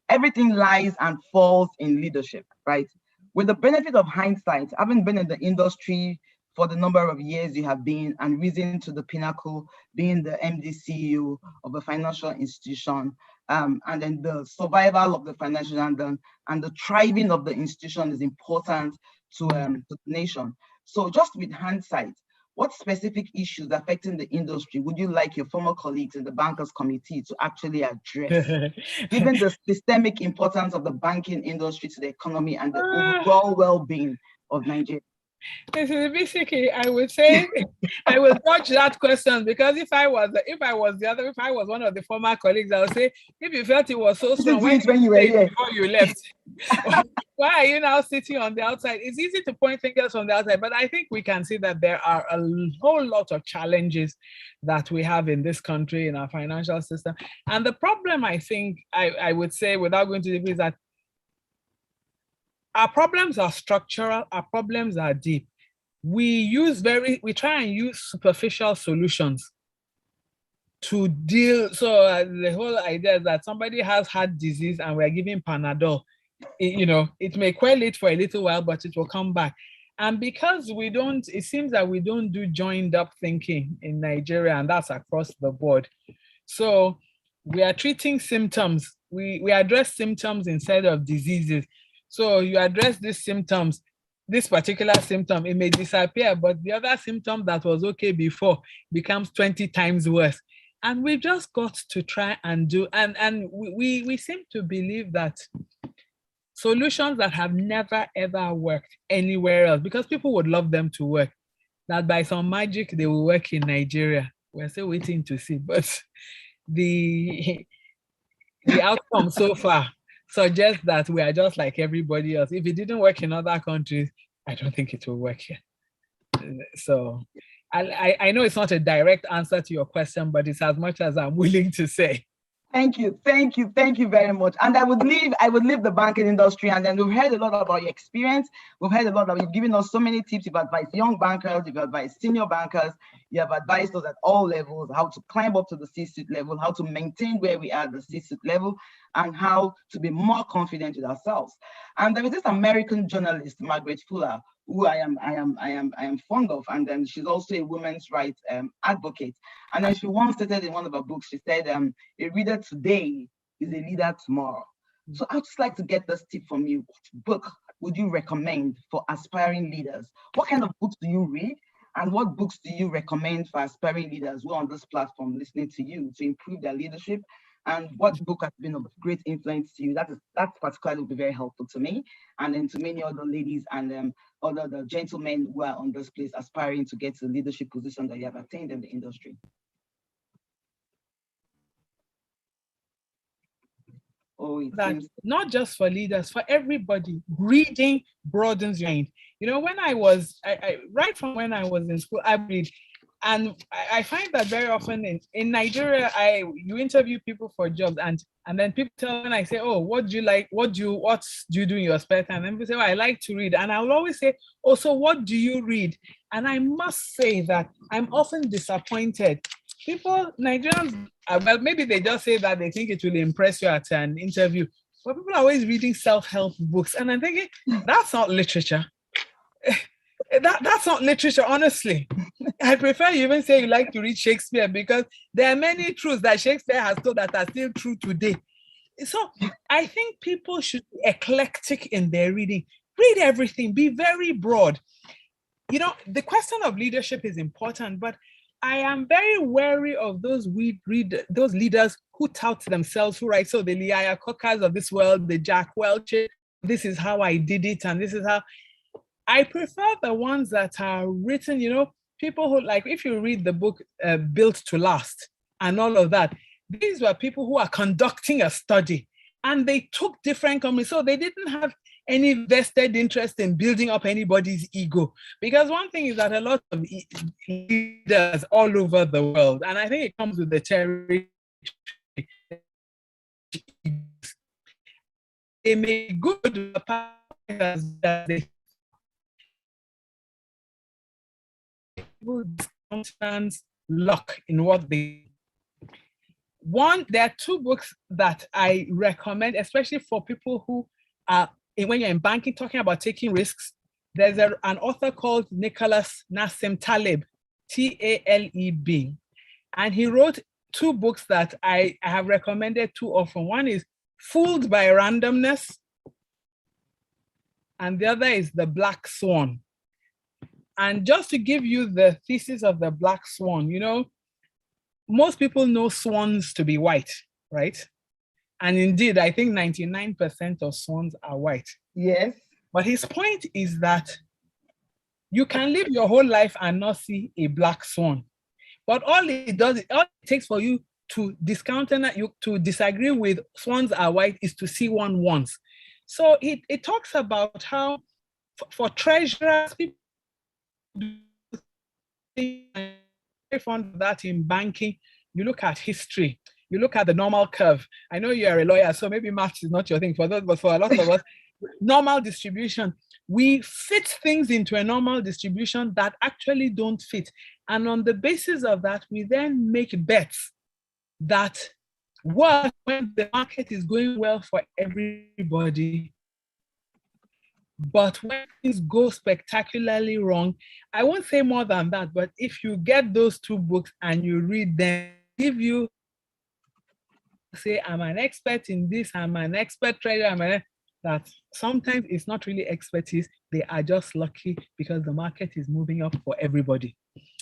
everything lies and falls in leadership, right? With the benefit of hindsight, having been in the industry for the number of years you have been and risen to the pinnacle, being the MD CEO of a financial institution, and then the survival of the financial and the thriving of the institution is important to the nation. So just with hindsight, what specific issues affecting the industry would you like your former colleagues in the bankers committee to actually address, given the systemic importance of the banking industry to the economy and the overall well-being of Nigeria? Basically, I would say I will dodge that question, because if I was one of the former colleagues, I would say, if you felt it was so strong when you were here before you left, why are you now sitting on the outside? It's easy to point fingers from the outside, but I think we can see that there are a whole lot of challenges that we have in this country, in our financial system. And the problem, I think, I would say, without going to the details, is that our problems are structural, our problems are deep. We try and use superficial solutions to deal. So the whole idea is that somebody has heart disease and we're giving Panadol. It may quell it for a little while, but it will come back. And because it seems that we don't do joined up thinking in Nigeria, and that's across the board. So we are treating symptoms. We address symptoms instead of diseases. So you address these symptoms, this particular symptom, it may disappear, but the other symptom that was okay before becomes 20 times worse. And we've just got to try and do, and we seem to believe that solutions that have never ever worked anywhere else, because people would love them to work, that by some magic they will work in Nigeria. We're still waiting to see, but the outcome so far suggests that we are just like everybody else. If it didn't work in other countries, I don't think it will work here. So I know it's not a direct answer to your question, but it's as much as I'm willing to say. Thank you very much. And I would leave the banking industry, and then we've heard a lot about your experience. We've heard a lot about, you've given us so many tips. You've advised young bankers, you've advised senior bankers, you have advised us at all levels, how to climb up to the C-suite level, how to maintain where we are at the C-suite level, and how to be more confident with ourselves. And there is this American journalist, Margaret Fuller, who I am fond of, and then she's also a women's rights advocate. And then she once stated in one of her books, she said, a reader today is a leader tomorrow. So I'd just like to get this tip from you. What book would you recommend for aspiring leaders? What kind of books do you read? And what books do you recommend for aspiring leaders who are on this platform listening to you to improve their leadership? And what book has been of great influence to you? That particularly would be very helpful to me, and then to many other ladies and other the gentlemen who are on this place aspiring to get to the leadership position that you have attained in the industry. Not just for leaders, for everybody, reading broadens your mind. When I was, right from when I was in school, I read. And I find that very often in Nigeria, you interview people for jobs, and then people tell, when I say, oh, what do you like? What do you do in your spare time? And people say, oh, I like to read. And I will always say, oh, so what do you read? And I must say that I'm often disappointed. Nigerians, well, maybe they just say that they think it will impress you at an interview, but people are always reading self-help books. And I'm thinking, that's not literature. That's not literature, honestly. I prefer you even say you like to read Shakespeare, because there are many truths that Shakespeare has told that are still true today. So I think people should be eclectic in their reading. Read everything, be very broad. You know, the question of leadership is important, but I am very wary of those those leaders who tout themselves, who write, so the Leah Cockers of this world, the Jack Welch, this is how I did it, and this is how. I prefer the ones that are written, you know, people who, like, if you read the book Built to Last and all of that, these were people who are conducting a study, and they took different companies. So they didn't have any vested interest in building up anybody's ego. Because one thing is that a lot of leaders all over the world, and I think it comes with the territory, they make good as they sometimes luck in what they. One, there are two books that I recommend, especially for people who are, when you're in banking, talking about taking risks. There's an author called Nicholas Nassim Taleb, Taleb, and he wrote two books that I have recommended too often. One is Fooled by Randomness, and the other is The Black Swan. And just to give you the thesis of the black swan, you know, most people know swans to be white, right? And indeed, I think 99% of swans are white. Yes. But his point is that you can live your whole life and not see a black swan. But all it takes for you to discount and you to disagree with swans are white is to see one once. So it talks about how for treasurers, people found that in banking, you look at history, you look at the normal curve. I know you're a lawyer, so maybe maths is not your thing for those, but for a lot of us, normal distribution, we fit things into a normal distribution that actually don't fit. And on the basis of that, we then make bets that work when the market is going well for everybody. But when things go spectacularly wrong, I won't say more than that, but if you get those two books and you read them, give you, say, I'm an expert in this, I'm an expert trader, that sometimes it's not really expertise, they are just lucky because the market is moving up for everybody.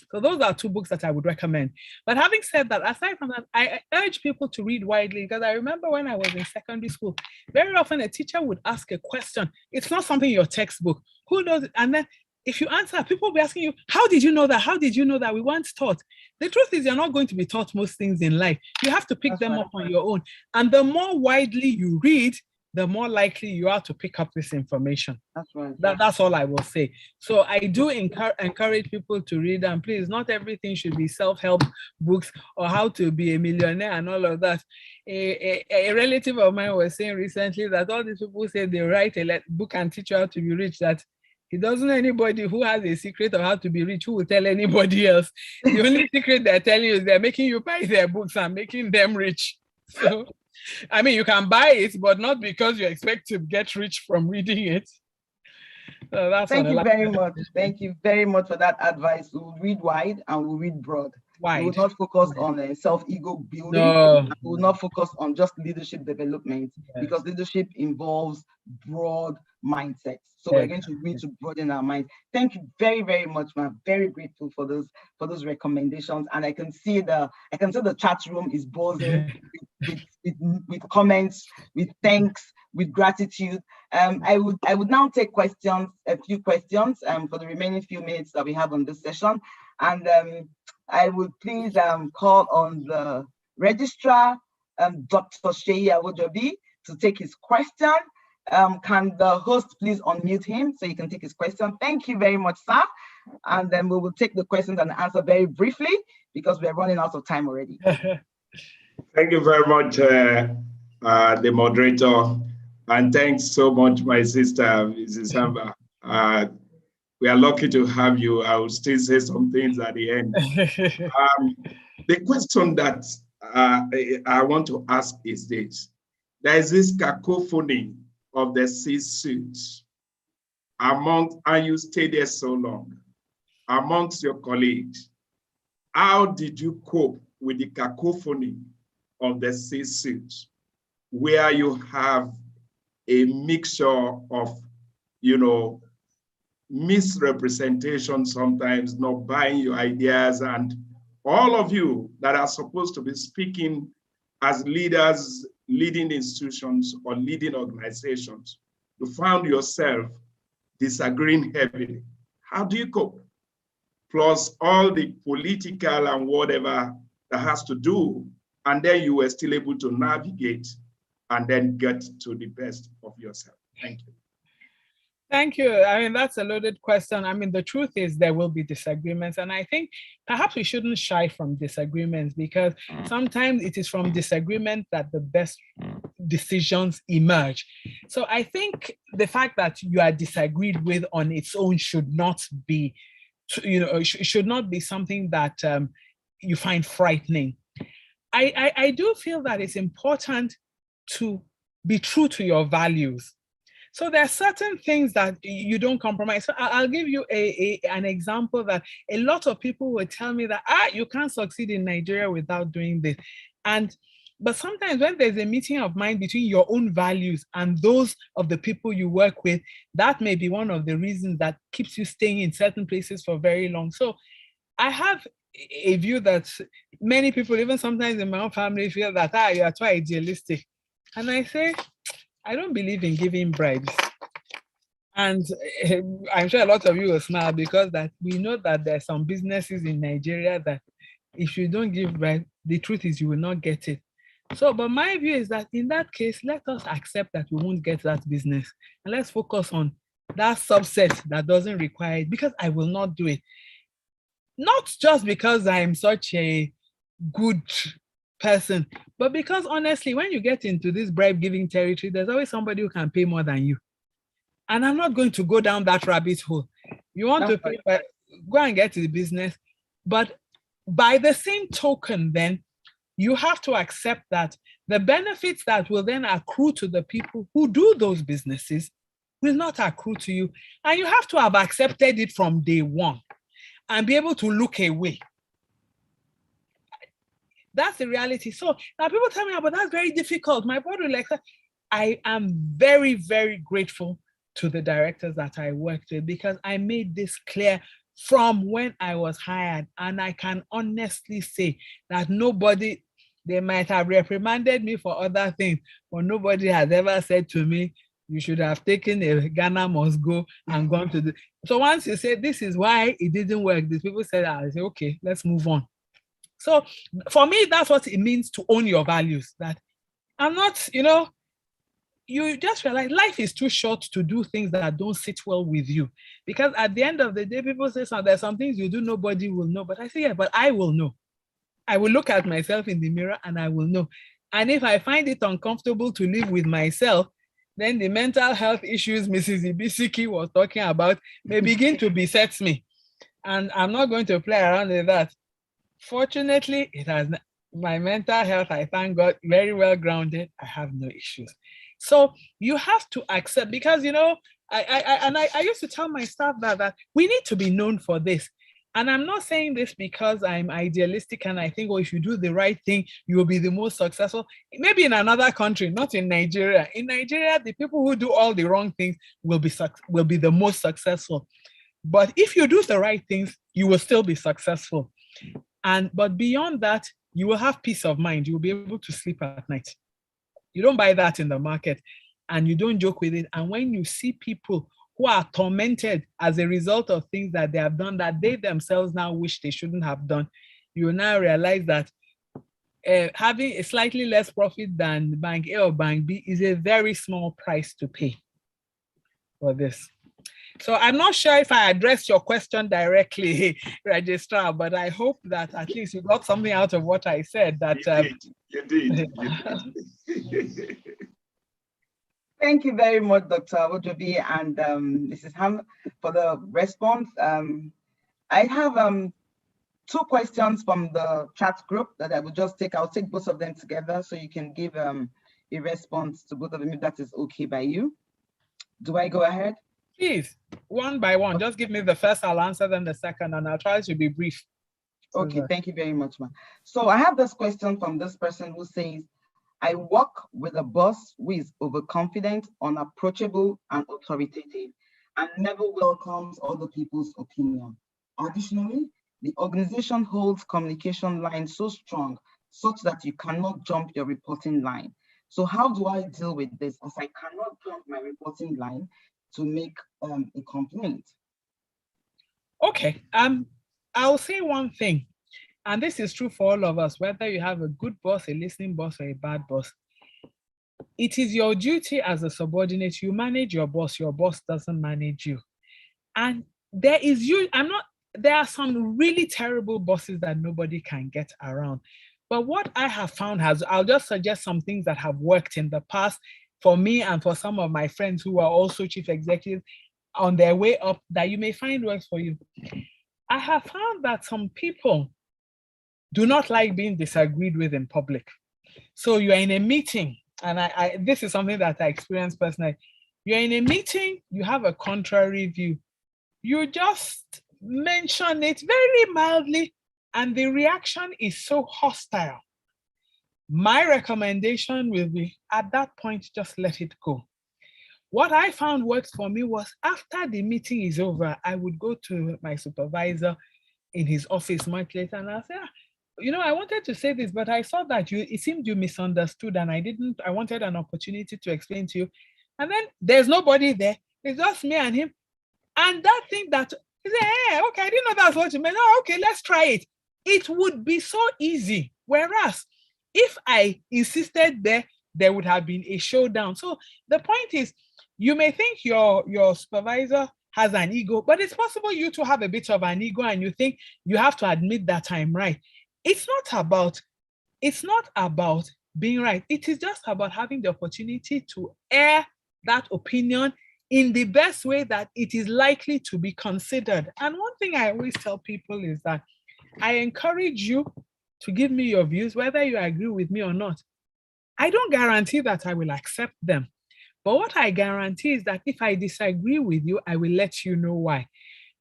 So those are two books that I would recommend. But having said that, aside from that, I urge people to read widely, because I remember when I was in secondary school, very often a teacher would ask a question. It's not something in your textbook. Who knows? And then if you answer, people will be asking you, how did you know that? How did you know that? We weren't taught. The truth is, you're not going to be taught most things in life. You have to pick them up on your own. And the more widely you read, the more likely you are to pick up this information. That's right. That's all I will say. So I do encourage people to read, and please, not everything should be self-help books or how to be a millionaire and all of that. A relative of mine was saying recently that all these people say they write a book and teach you how to be rich, that he doesn't know anybody who has a secret of how to be rich who will tell anybody else. The only secret they're telling you is they're making you buy their books and making them rich. So I mean, you can buy it, but not because you expect to get rich from reading it. So that's Thank you very much. Thank you very much for that advice. We'll read wide and we'll read broad. We will not focus on self-ego building. No. We will not focus on just leadership development, because leadership involves broad mindsets. So we're going to read to broaden our minds. Thank you very, very much, man. Very grateful for those recommendations. And I can see the chat room is buzzing with comments, with thanks, with gratitude. I would now take questions, a few questions for the remaining few minutes that we have on this session. And I would please call on the registrar, Dr. Sheyi Awojobi, to take his question. Can the host please unmute him so he can take his question? Thank you very much, sir. And then we will take the questions and answer very briefly, because we're running out of time already. Thank you very much, the moderator. And thanks so much, my sister, Mrs. Samba. We are lucky to have you. I will still say some things at the end. The question that I want to ask is this. There is this cacophony of the C-suite and you stayed there so long, amongst your colleagues, how did you cope with the cacophony of the C-suite, where you have a mixture of, misrepresentation sometimes, not buying your ideas, and all of you that are supposed to be speaking as leaders, leading institutions or leading organizations, you found yourself disagreeing heavily. How do you cope? Plus all the political and whatever that has to do, and then you were still able to navigate and then get to the best of yourself. Thank you. Thank you. I mean, that's a loaded question. I mean, the truth is there will be disagreements. And I think perhaps we shouldn't shy from disagreements, because sometimes it is from disagreement that the best decisions emerge. So I think the fact that you are disagreed with on its own should not be, should not be something that you find frightening. I do feel that it's important to be true to your values. So there are certain things that you don't compromise. So I'll give you an example that a lot of people will tell me that, you can't succeed in Nigeria without doing this. But sometimes when there's a meeting of mind between your own values and those of the people you work with, that may be one of the reasons that keeps you staying in certain places for very long. So I have a view that many people, even sometimes in my own family, feel that, you are too idealistic. And I say, I don't believe in giving bribes. And I'm sure a lot of you will smile, because that we know that there are some businesses in Nigeria that if you don't give bribes, the truth is you will not get it. So, but my view is that in that case, let us accept that we won't get that business. And let's focus on that subset that doesn't require it, because I will not do it. Not just because I'm such a good person, but because honestly, when you get into this bribe giving territory, there's always somebody who can pay more than you. And I'm not going to go down that rabbit hole. You want to pay, but go and get to the business. But by the same token, then you have to accept that the benefits that will then accrue to the people who do those businesses will not accrue to you. And you have to have accepted it from day one and be able to look away. That's the reality. So now people tell me, but that's very difficult. My brother, like, I am very, very grateful to the directors that I worked with, because I made this clear from when I was hired. And I can honestly say that nobody, they might have reprimanded me for other things, but nobody has ever said to me, you should have taken a Ghana must go and gone to the. So once you say, this is why it didn't work, these people said, I say, okay, let's move on. So for me, that's what it means to own your values. That I'm not, you just realize life is too short to do things that don't sit well with you. Because at the end of the day, people say, there's some things you do, nobody will know. But I say, yeah, but I will know. I will look at myself in the mirror and I will know. And if I find it uncomfortable to live with myself, then the mental health issues Mrs. Ibisiki was talking about may begin to beset me. And I'm not going to play around with that. Fortunately, it has my mental health, I thank God, very well grounded. I have no issues. So you have to accept, because I used to tell my staff that we need to be known for this. And I'm not saying this because I'm idealistic and I think, if you do the right thing, you will be the most successful. Maybe in another country, not in Nigeria. In Nigeria, the people who do all the wrong things will be the most successful. But if you do the right things, you will still be successful. But beyond that, you will have peace of mind. You will be able to sleep at night. You don't buy that in the market and you don't joke with it. And when you see people who are tormented as a result of things that they have done that they themselves now wish they shouldn't have done, you will now realize that having a slightly less profit than Bank A or Bank B is a very small price to pay for this. So I'm not sure if I addressed your question directly, Registrar, but I hope that at least you got something out of what I said. That you did. Thank you very much, Dr. Ojobi and Mrs. Ham, for the response. I have 2 questions from the chat group that I will just take. I'll take both of them together so you can give a response to both of them if that is okay by you. Do I go ahead? Please, one by one, just give me the first, I'll answer them the second, and I'll try to be brief. Okay, thank you very much, ma'am. So I have this question from this person who says, I work with a boss who is overconfident, unapproachable, and authoritative, and never welcomes other people's opinion. Additionally, the organization holds communication lines so strong such that you cannot jump your reporting line. So how do I deal with this, as I cannot jump my reporting line to make a complaint? Okay, I'll say one thing, and this is true for all of us, whether you have a good boss, a listening boss, or a bad boss. It is your duty as a subordinate. You manage your boss doesn't manage you. And there are some really terrible bosses that nobody can get around. But what I have found I'll just suggest some things that have worked in the past for me and for some of my friends who are also chief executives on their way up, that you may find works for you. I have found that some people do not like being disagreed with in public. So you're in a meeting, and this is something that I experienced personally. You're in a meeting, you have a contrary view. You just mention it very mildly, and the reaction is so hostile. My recommendation will be, at that point, just let it go. What I found worked for me was, after the meeting is over, I would go to my supervisor in his office much later, and I'll say, I wanted to say this, but I saw that it seemed you misunderstood, and I wanted an opportunity to explain to you. And then there's nobody there. It's just me and him. And that thing that, he said, hey, okay, I didn't know that's what you meant. Oh, okay, let's try it. It would be so easy. Whereas if I insisted there would have been a showdown. So the point is, you may think your supervisor has an ego, but it's possible you to have a bit of an ego and you think you have to admit that I'm right. It's not about being right. It is just about having the opportunity to air that opinion in the best way that it is likely to be considered. And one thing I always tell people is that I encourage you to give me your views, whether you agree with me or not. I don't guarantee that I will accept them. But what I guarantee is that if I disagree with you, I will let you know why.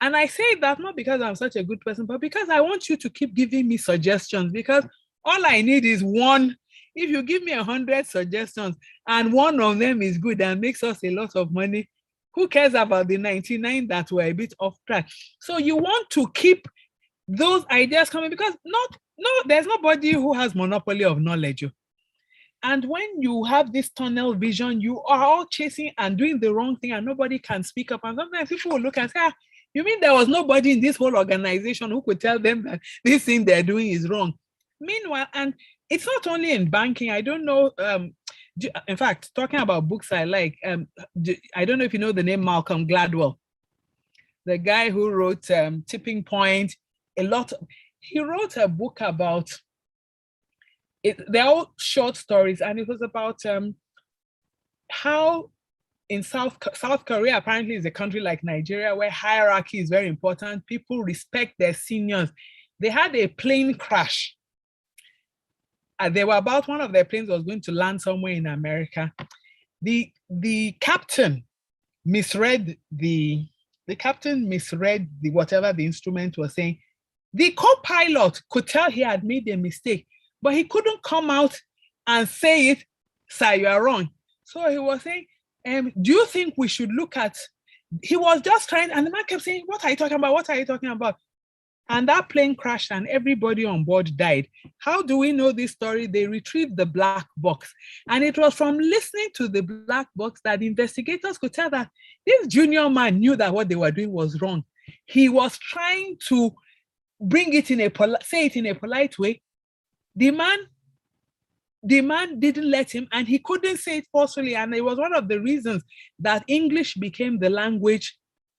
And I say that not because I'm such a good person, but because I want you to keep giving me suggestions, because all I need is one. If you give me 100 suggestions and one of them is good and makes us a lot of money, who cares about the 99 that were a bit off track? So you want to keep those ideas coming, because there's nobody who has monopoly of knowledge. And when you have this tunnel vision, you are all chasing and doing the wrong thing and nobody can speak up. And sometimes people will look and say, you mean there was nobody in this whole organization who could tell them that this thing they're doing is wrong? Meanwhile, and it's not only in banking, I don't know, in fact, talking about books I like, I don't know if you know the name Malcolm Gladwell, the guy who wrote Tipping Point, he wrote a book about, they're all short stories, and it was about how in South Korea, apparently is a country like Nigeria where hierarchy is very important. People respect their seniors. They had a plane crash. They were about, one of their planes was going to land somewhere in America. The captain misread whatever the instrument was saying. The co-pilot could tell he had made a mistake, but he couldn't come out and say it, sir, you are wrong. So he was saying, do you think we should look at, he was just trying, and the man kept saying, what are you talking about? What are you talking about? And that plane crashed and everybody on board died. How do we know this story? They retrieved the black box. And it was from listening to the black box that the investigators could tell that this junior man knew that what they were doing was wrong. He was trying to bring it say it in a polite way. The man didn't let him, and he couldn't say it forcefully. And it was one of the reasons that English became the language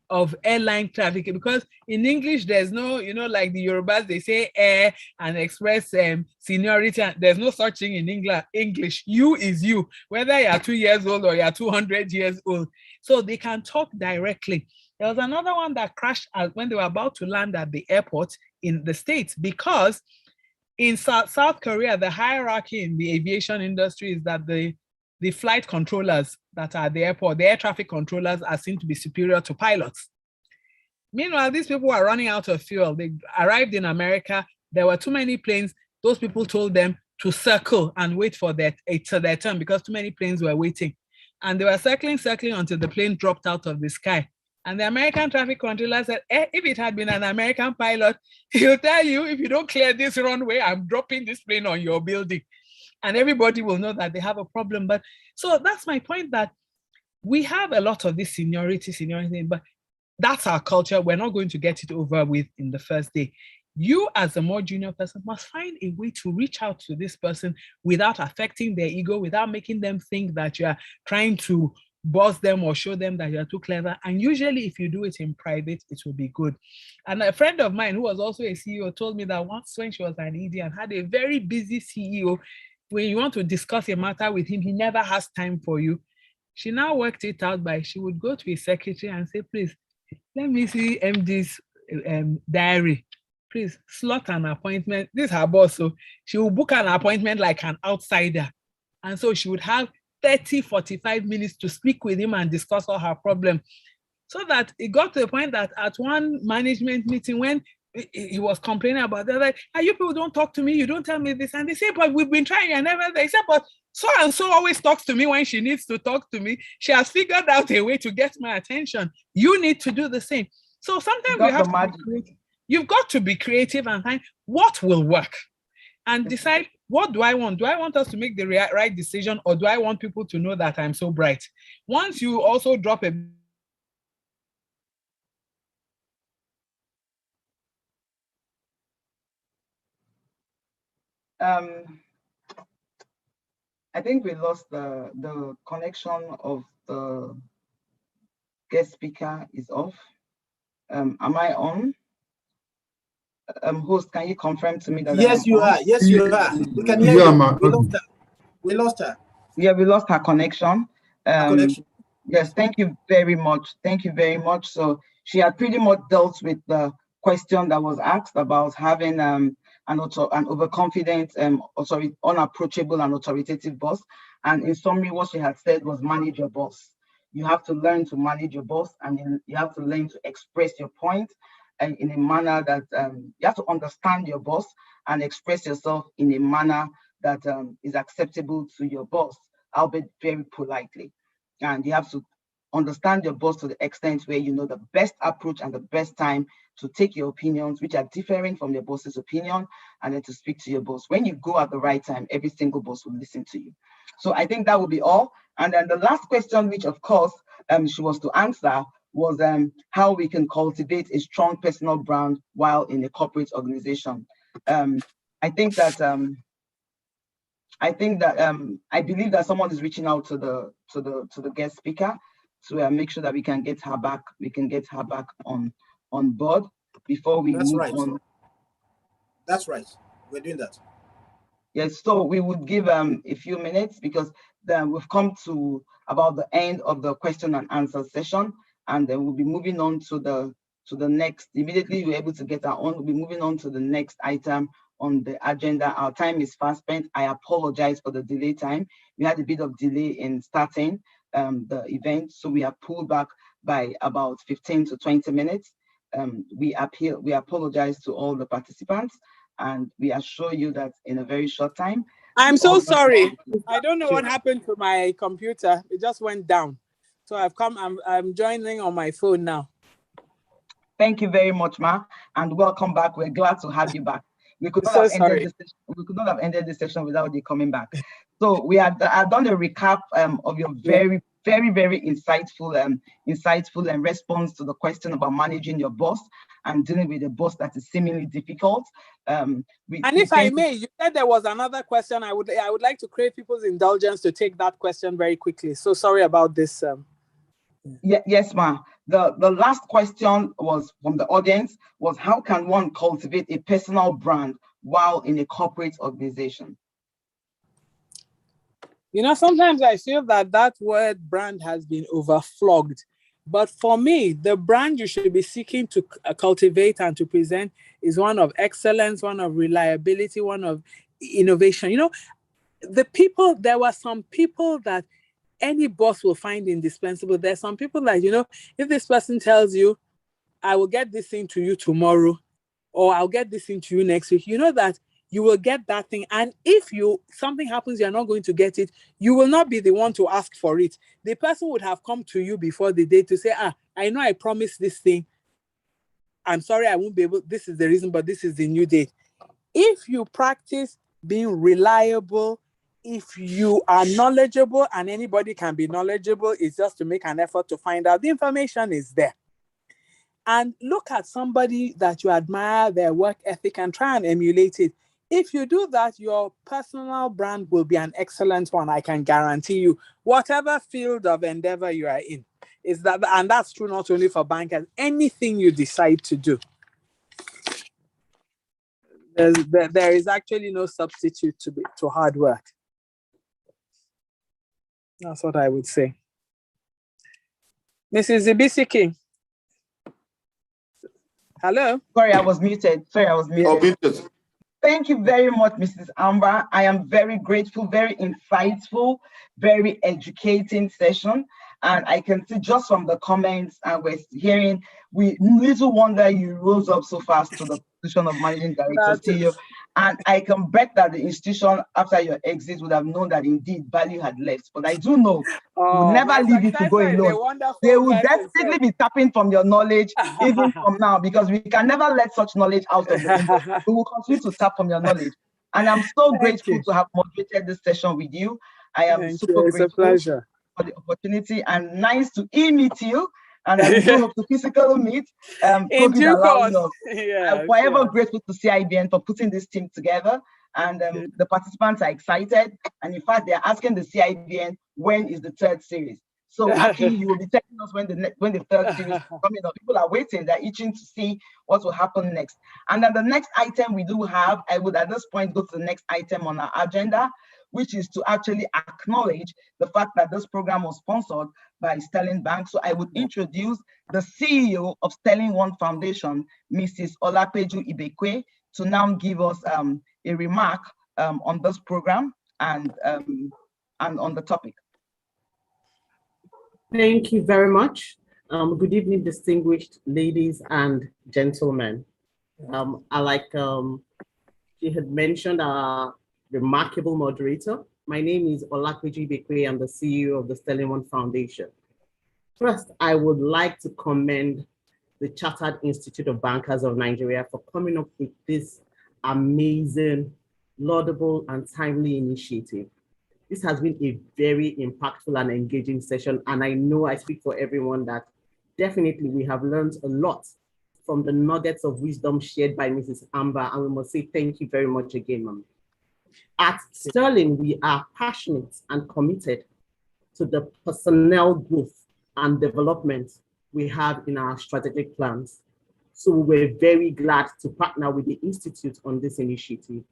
of airline traffic, because in English, there's no, like the Yorubas, they say air and express seniority. There's no such thing in English. You is you, whether you're 2 years old or you're 200 years old. So they can talk directly. There was another one that crashed when they were about to land at the airport in the States, because in South Korea, the hierarchy in the aviation industry is that the flight controllers that are at the airport, the air traffic controllers are seen to be superior to pilots. Meanwhile, these people are running out of fuel. They arrived in America. There were too many planes. Those people told them to circle and wait for their turn because too many planes were waiting. And they were circling until the plane dropped out of the sky. And the American traffic controller said, if it had been an American pilot, he'll tell you, if you don't clear this runway, I'm dropping this plane on your building. And everybody will know that they have a problem. But so that's my point, that we have a lot of this seniority, but that's our culture. We're not going to get it over with in the first day. You, as a more junior person, must find a way to reach out to this person without affecting their ego, without making them think that you are trying to boss them or show them that you're too clever. And usually if you do it in private, it will be good. And a friend of mine who was also a CEO told me that once when she was an ED and had a very busy CEO, when you want to discuss a matter with him, he never has time for you. She now worked it out by, she would go to his secretary and say, please, let me see MD's diary. Please slot an appointment. This is her boss, so she will book an appointment like an outsider. And so she would have 30, 45 minutes to speak with him and discuss all her problems. So that it got to the point that at one management meeting, when he was complaining about that, like, you people don't talk to me, you don't tell me this. And they say, but we've been trying and never, they said, but so and so always talks to me when she needs to talk to me. She has figured out a way to get my attention. You need to do the same. So sometimes we have to be creative. You've got to be creative and find what will work and decide, what do I want? Do I want us to make the right decision, or do I want people to know that I'm so bright? Once you also drop a I think we lost the connection of the guest speaker is off. Am I on? Host, can you confirm to me that yes, you are. Yes, you are. We can hear you. We lost her. Yeah, we lost her connection. Connection. Yes, thank you very much. Thank you very much. So she had pretty much dealt with the question that was asked about having an overconfident, unapproachable and authoritative boss. And in summary, what she had said was manage your boss. You have to learn to manage your boss, and you have to learn to express your point and in a manner that you have to understand your boss and express yourself in a manner that is acceptable to your boss, albeit very politely. And you have to understand your boss to the extent where you know the best approach and the best time to take your opinions, which are different from your boss's opinion, and then to speak to your boss. When you go at the right time, every single boss will listen to you. So I think that will be all. And then the last question, which of course she was to answer, was how we can cultivate a strong personal brand while in a corporate organization. I believe that someone is reaching out to the guest speaker to make sure that we can get her back. We can get her back on board before we move on. That's right. We're doing that. Yes. So we would give a few minutes, because then we've come to about the end of the question and answer session, and then we'll be moving on to the next. Immediately we're able to get our own. We'll be moving on to the next item on the agenda. Our time is fast spent. I apologize for the delay time. We had a bit of delay in starting the event, so we have pulled back by about 15 to 20 minutes. We apologize to all the participants, and we assure you that in a very short time. I'm so sorry. I don't know what happened to my computer. It just went down. So I'm joining on my phone now. Thank you very much, Ma, and welcome back. We're glad to have you back. We could not have ended this session without you coming back. So I've done a recap of your very, very insightful response to the question about managing your boss and dealing with a boss that is seemingly difficult. If I may, you said there was another question. I would like to crave people's indulgence to take that question very quickly. So sorry about this. Yes, Ma. The last question was from the audience was, how can one cultivate a personal brand while in a corporate organization? You know, sometimes I feel that word brand has been overflogged. But for me, the brand you should be seeking to cultivate and to present is one of excellence, one of reliability, one of innovation. You know, there were some people that any boss will find indispensable. There's some people that, you know, if this person tells you, I will get this thing to you tomorrow, or I'll get this thing to you next week, you know that you will get that thing. And if something happens, you're not going to get it, you will not be the one to ask for it. The person would have come to you before the day to say, I know I promised this thing. I'm sorry, I won't be able, this is the reason, but this is the new date. If you practice being reliable, if you are knowledgeable, and anybody can be knowledgeable, it's just to make an effort to find out. The information is there. And look at somebody that you admire, their work ethic, and try and emulate it. If you do that, your personal brand will be an excellent one, I can guarantee you, whatever field of endeavor you are in. Is that, and that's true not only for bankers, anything you decide to do. There is actually no substitute to hard work. That's what I would say. Mrs. Ibisiki. Hello? Sorry, I was muted. Thank you very much, Mrs. Amber. I am very grateful, very insightful, very educating session. And I can see just from the comments and we're hearing, we little wonder you rose up so fast to the position of managing director, CEO. And I can bet that the institution, after your exit, would have known that indeed value had left. But I do know will never leave you to go alone. They will definitely be tapping from your knowledge, even from now, because we can never let such knowledge out of the window. We will continue to tap from your knowledge. And I'm so grateful to have moderated this session with you. I am super grateful. It's a pleasure. For the opportunity, and nice to meet you. And I do hope to physically meet. COVID allowing us. I'm forever grateful to Cibn for putting this team together. And the participants are excited. And in fact, they're asking the Cibn when is the third series. So actually, you will be telling us when the third series is coming up. People are waiting, they're itching to see what will happen next. And then the next item we do have, I would at this point go to the next item on our agenda, which is to actually acknowledge the fact that this program was sponsored by Sterling Bank. So I would introduce the CEO of Sterling One Foundation, Mrs. Olapeju Ibekwe, to now give us a remark on this program and on the topic. Thank you very much. Good evening, distinguished ladies and gentlemen. She had mentioned our remarkable moderator. My name is Olapeju Ibekwe. I'm the CEO of the Sterling One Foundation. First, I would like to commend the Chartered Institute of Bankers of Nigeria for coming up with this amazing, laudable, and timely initiative. This has been a very impactful and engaging session, and I know I speak for everyone that definitely we have learned a lot from the nuggets of wisdom shared by Mrs. Amber, and we must say thank you very much again, Ma'am. At Sterling, we are passionate and committed to the personnel growth and development we have in our strategic plans. So we're very glad to partner with the Institute on this initiative.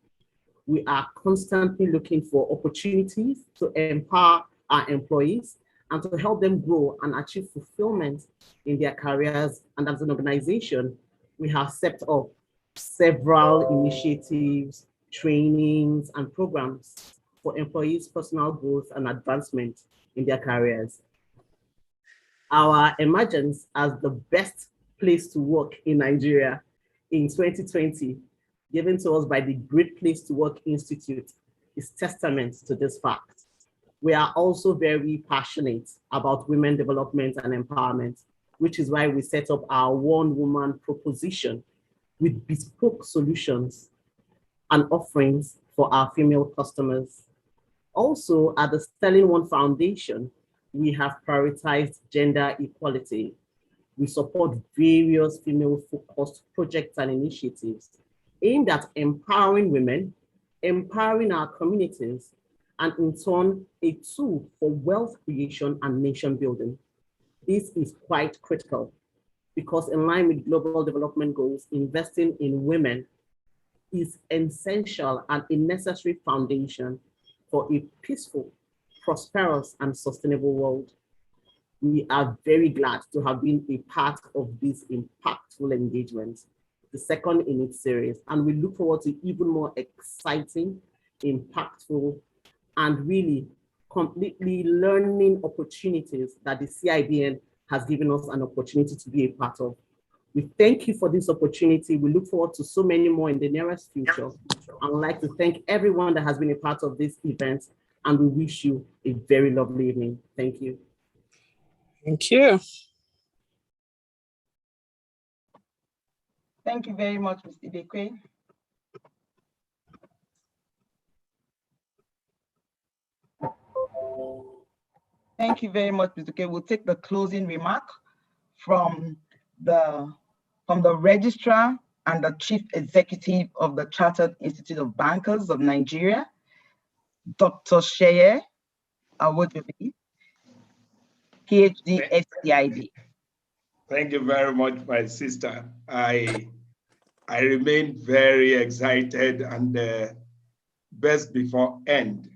We are constantly looking for opportunities to empower our employees and to help them grow and achieve fulfillment in their careers. And as an organization, we have set up several initiatives, trainings, and programs for employees' personal growth and advancement in their careers. Our emergence as the best place to work in Nigeria in 2020, given to us by the Great Place to Work Institute, is testament to this fact. We are also very passionate about women development and empowerment, which is why we set up our one-woman proposition with bespoke solutions and offerings for our female customers. Also, at the Sterling One Foundation, we have prioritized gender equality. We support various female-focused projects and initiatives aimed at empowering women, empowering our communities, and in turn, a tool for wealth creation and nation building. This is quite critical because in line with global development goals, investing in women is essential and a necessary foundation for a peaceful, prosperous, and sustainable world. We are very glad to have been a part of this impactful engagement, the second in its series, and we look forward to even more exciting, impactful, and really completely learning opportunities that the CIBN has given us an opportunity to be a part of. We thank you for this opportunity. We look forward to so many more in the nearest future. I would like to thank everyone that has been a part of this event, and we wish you a very lovely evening. Thank you. Thank you. Thank you very much, Mr. Ibekwe. Thank you very much, Mr. K. We'll take the closing remark from the registrar and the chief executive of the Chartered Institute of Bankers of Nigeria, Dr. Sheye Awojobi, PhD, FCIB. Thank you very much, my sister. I remain very excited and best before end.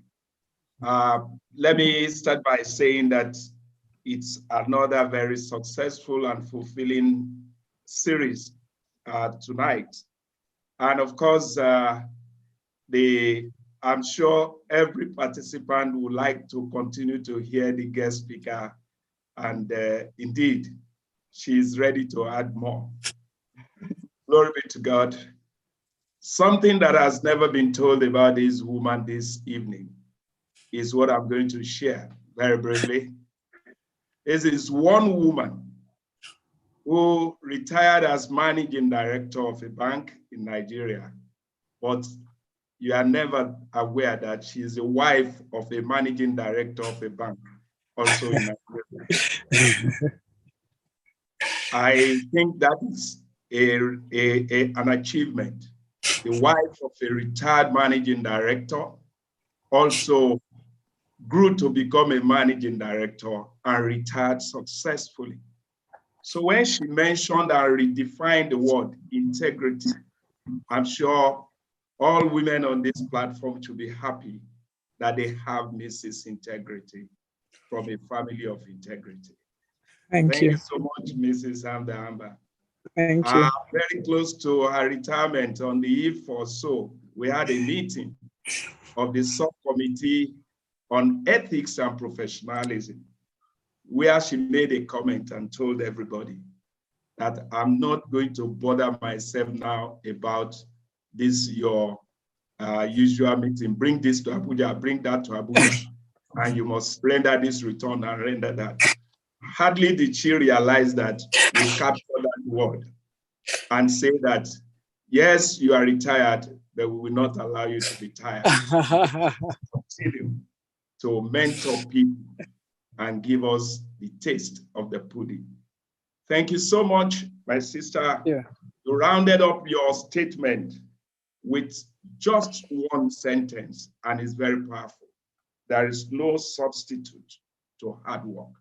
Let me start by saying that it's another very successful and fulfilling series tonight. And of course, I'm sure every participant would like to continue to hear the guest speaker. And indeed, she's ready to add more. Glory be to God. Something that has never been told about this woman this evening is what I'm going to share very briefly. This is one woman who retired as managing director of a bank in Nigeria, but you are never aware that she is the wife of a managing director of a bank also in Nigeria. I think that is an achievement. The wife of a retired managing director also grew to become a managing director and retired successfully. So when she mentioned and redefined the word integrity, I'm sure all women on this platform should be happy that they have Mrs. Integrity from a family of integrity. Thank you so much, Mrs. Amber. Thank you. Very close to her retirement, on the eve or so, we had a meeting of the subcommittee on ethics and professionalism, where she made a comment and told everybody that I'm not going to bother myself now about this, your usual meeting. Bring this to Abuja, bring that to Abuja, and you must render this return and render that. Hardly did she realize that we captured that word and say that, yes, you are retired, but we will not allow you to be tired. Continue to mentor people and give us the taste of the pudding. Thank you so much, my sister. Yeah. You rounded up your statement with just one sentence, and it's very powerful. There is no substitute to hard work.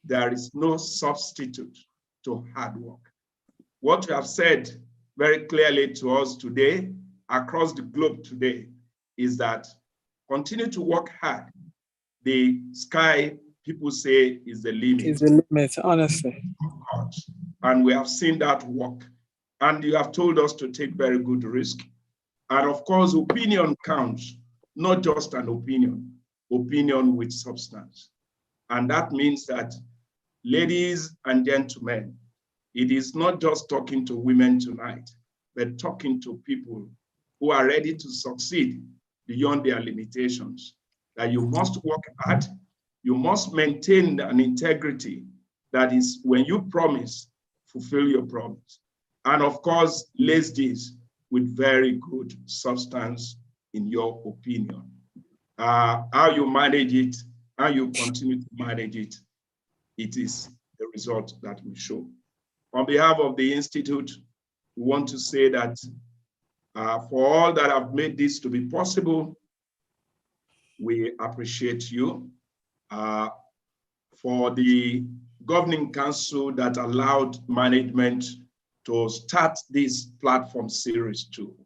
There is no substitute to hard work. What you have said very clearly to us today, across the globe today, is that continue to work hard. The sky, people say, is the limit. Is the limit, honestly. And we have seen that work. And you have told us to take very good risk. And of course, opinion counts, not just an opinion with substance. And that means that, ladies and gentlemen, it is not just talking to women tonight, but talking to people who are ready to succeed beyond their limitations. That you must work hard, you must maintain an integrity that is, when you promise, fulfill your promise. And of course, lace this with very good substance in your opinion. How you manage it, how you continue to manage it, it is the result that we show. On behalf of the Institute, we want to say that for all that have made this to be possible, we appreciate you. For the governing council that allowed management to start this platform series too.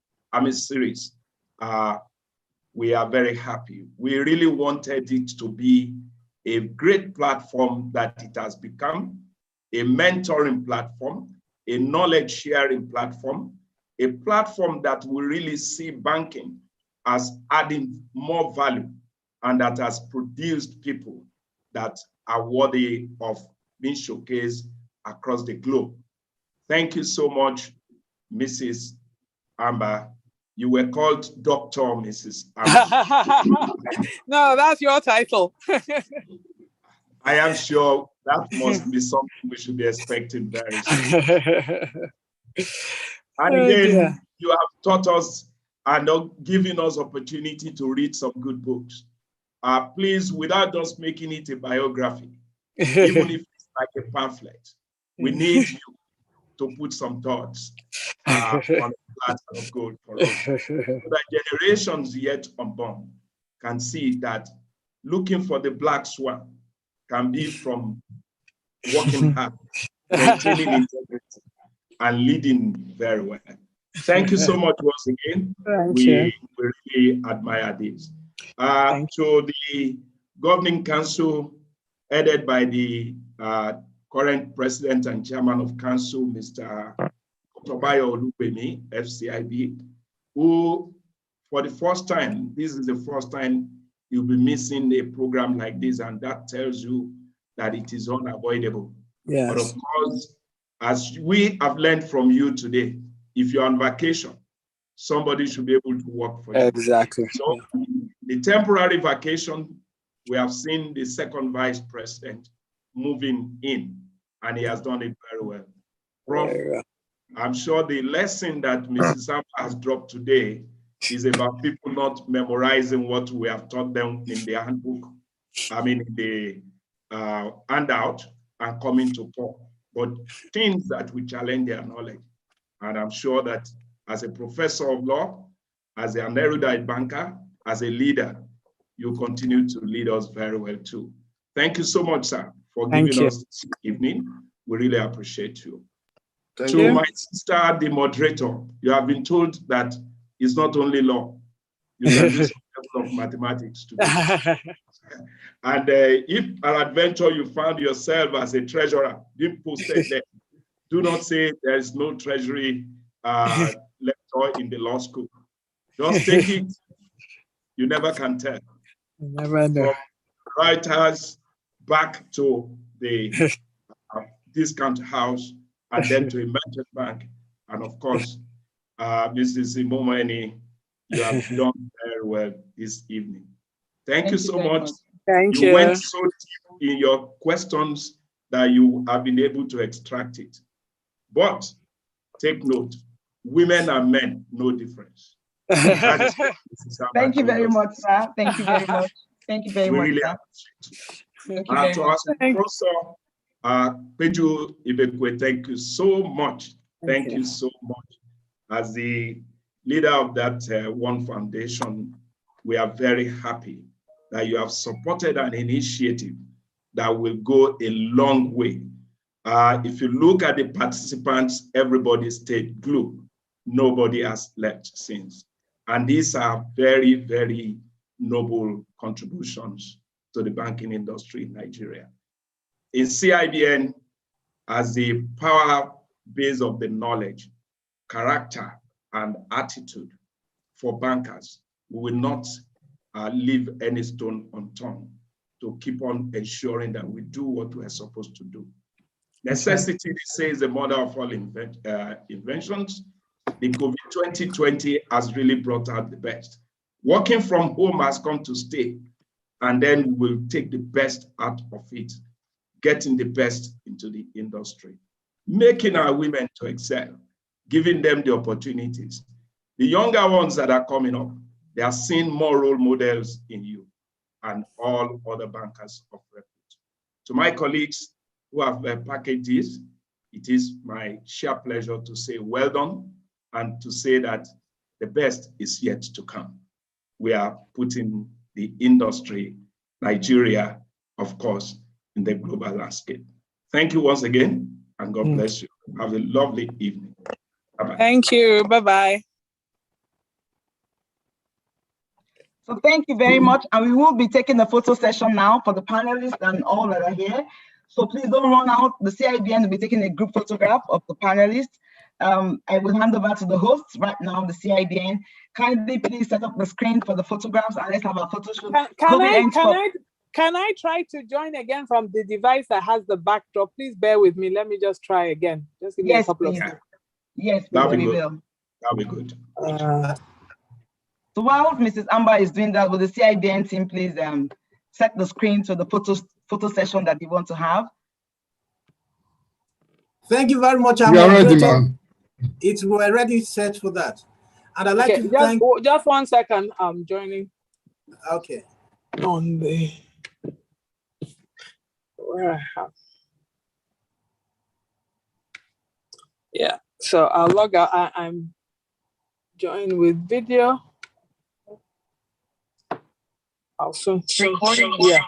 We are very happy. We really wanted it to be a great platform that it has become, a mentoring platform, a knowledge sharing platform, a platform that will really see banking as adding more value and that has produced people that are worthy of being showcased across the globe. Thank you so much, Mrs. Amber. You were called Dr. Mrs. Amber. No, that's your title. I am sure that must be something we should be expecting very soon. And again, you have taught us and given us opportunity to read some good books. Please, without us making it a biography, even if it's like a pamphlet, we need you to put some thoughts on the platter of gold for us, so that generations yet unborn can see that looking for the black swan can be from working hard, maintaining integrity, and leading very well. Thank you so much once again. We really admire this. To the governing council headed by the current president and chairman of council, Mr. Tobayo Olubemi, FCIB, who for the first time, this is the first time you'll be missing a program like this, and that tells you that it is unavoidable. Yes. But of course, as we have learned from you today, if you're on vacation, somebody should be able to work for you. Exactly. So the temporary vacation, we have seen the second vice president moving in, and he has done it very well. Prof, I'm sure the lesson that Mrs. Samba has dropped today is about people not memorizing what we have taught them in the handbook, in the handout, and coming to talk, but things that will challenge their knowledge. And I'm sure that as a professor of law, as an erudite banker, as a leader, you continue to lead us very well too. Thank you so much, sir, for giving us this evening. We really appreciate you. Thank you. My sister, the moderator, you have been told that it's not only law. You can do some level of mathematics too. And if an adventure you found yourself as a treasurer, being posted there, do not say there is no treasury lecture in the law school. Just take it. You never can tell. Never know. From writers back to the discount house, and then to a merchant bank. And of course, Mrs. Imomeni, you have done very well this evening. Thank you so much. Thank you. You went so deep in your questions that you have been able to extract it. But take note, women and men, no difference. Thank you very much, sir. Thank you very much. Thank you very much, really sir. Thank you very much. Professor Peju Ibekwe, thank you so much. Thank you so much. As the leader of that One Foundation, we are very happy that you have supported an initiative that will go a long way. If you look at the participants, everybody stayed glued. Nobody has left since. And these are very, very noble contributions to the banking industry in Nigeria. In CIBN, as the power base of the knowledge, character, and attitude for bankers, we will not leave any stone unturned to keep on ensuring that we do what we're supposed to do. Necessity, they say, is the mother of all inventions. The COVID 2020 has really brought out the best. Working from home has come to stay, and then we'll take the best out of it, getting the best into the industry, making our women to excel, giving them the opportunities. The younger ones that are coming up, they are seeing more role models in you and all other bankers of repute. To my colleagues who have packaged this, it is my sheer pleasure to say well done and to say that the best is yet to come. We are putting the industry, Nigeria, of course, in the global landscape. Thank you once again, and God bless you. Have a lovely evening. Bye-bye. Thank you. Bye-bye. So thank you very much. And we will be taking the photo session now for the panelists and all that are here. So please don't run out. The CIBN will be taking a group photograph of the panelists. I will hand over to the host right now, the CIBN. Kindly please set up the screen for the photographs and let's have a photo shoot. Can I try to join again from the device that has the backdrop? Please bear with me. Let me just try again. Just give me a couple of seconds. Yes, that'll be we good. will. That'll be good. So while Mrs. Amber is doing that, will the CIBN team please set the screen to the photo session that you want to have? Thank you very much. We are ready, ma'am. It's already set for that. And I'd like to thank... Just 1 second, I'm joining. Okay. On the... Where I have... Yeah, so I'll log out. I'm joined with video. I'll soon... Recording. Yeah.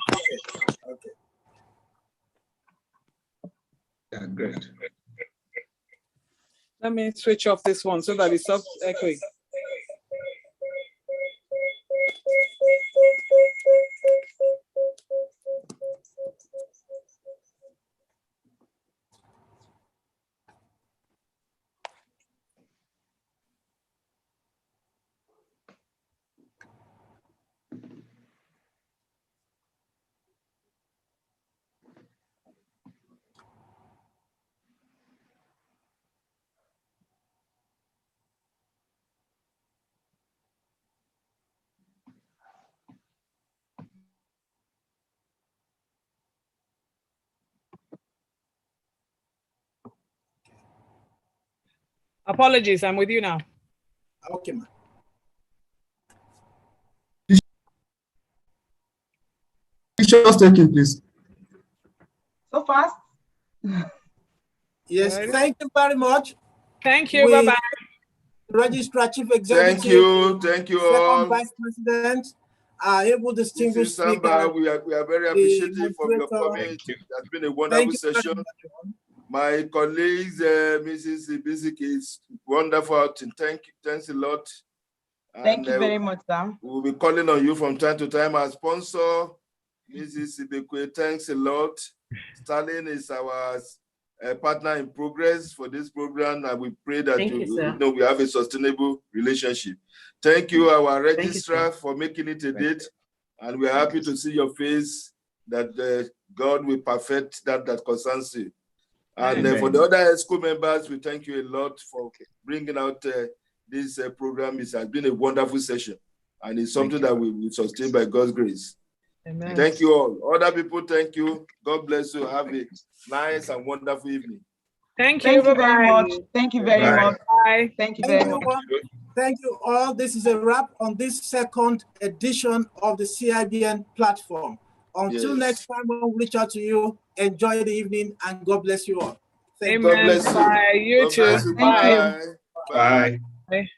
Okay. Yeah, great. Let me switch off this one so that it stops echoing. Apologies, I'm with you now. Okay, ma'am. Pictures taking, please. So fast? Yes, thank you very much. Thank you, bye-bye. Registrar Chief Executive. Thank you Second all. Vice President, able distinguished speaker. We are very appreciative of your comment. It has been a wonderful session. My colleagues, Mrs. Ibisik, is wonderful. Thanks a lot. Thank you very much, Sam. We'll be calling on you from time to time. Our sponsor, Mrs. Ibekwe, thanks a lot. Sterling is our partner in progress for this program, and we pray that we have a sustainable relationship. Thank you, our registrar, for making it a date, and we're happy to see your face that God will perfect that concerns you. And for the other school members, we thank you a lot for bringing out this program. It has been a wonderful session, and it's something that we will sustain by God's grace. Amen. Thank you all. Other people, thank you. God bless you. Have a nice and wonderful evening. Thank you very much. Thank you very much. Bye. Thank you very much. Thank you all. This is a wrap on this second edition of the CIBN platform. Until next time, we'll reach out to you. Enjoy the evening and God bless you all. Thank you. God bless you. Bye. You too. Thank you. Bye. Bye.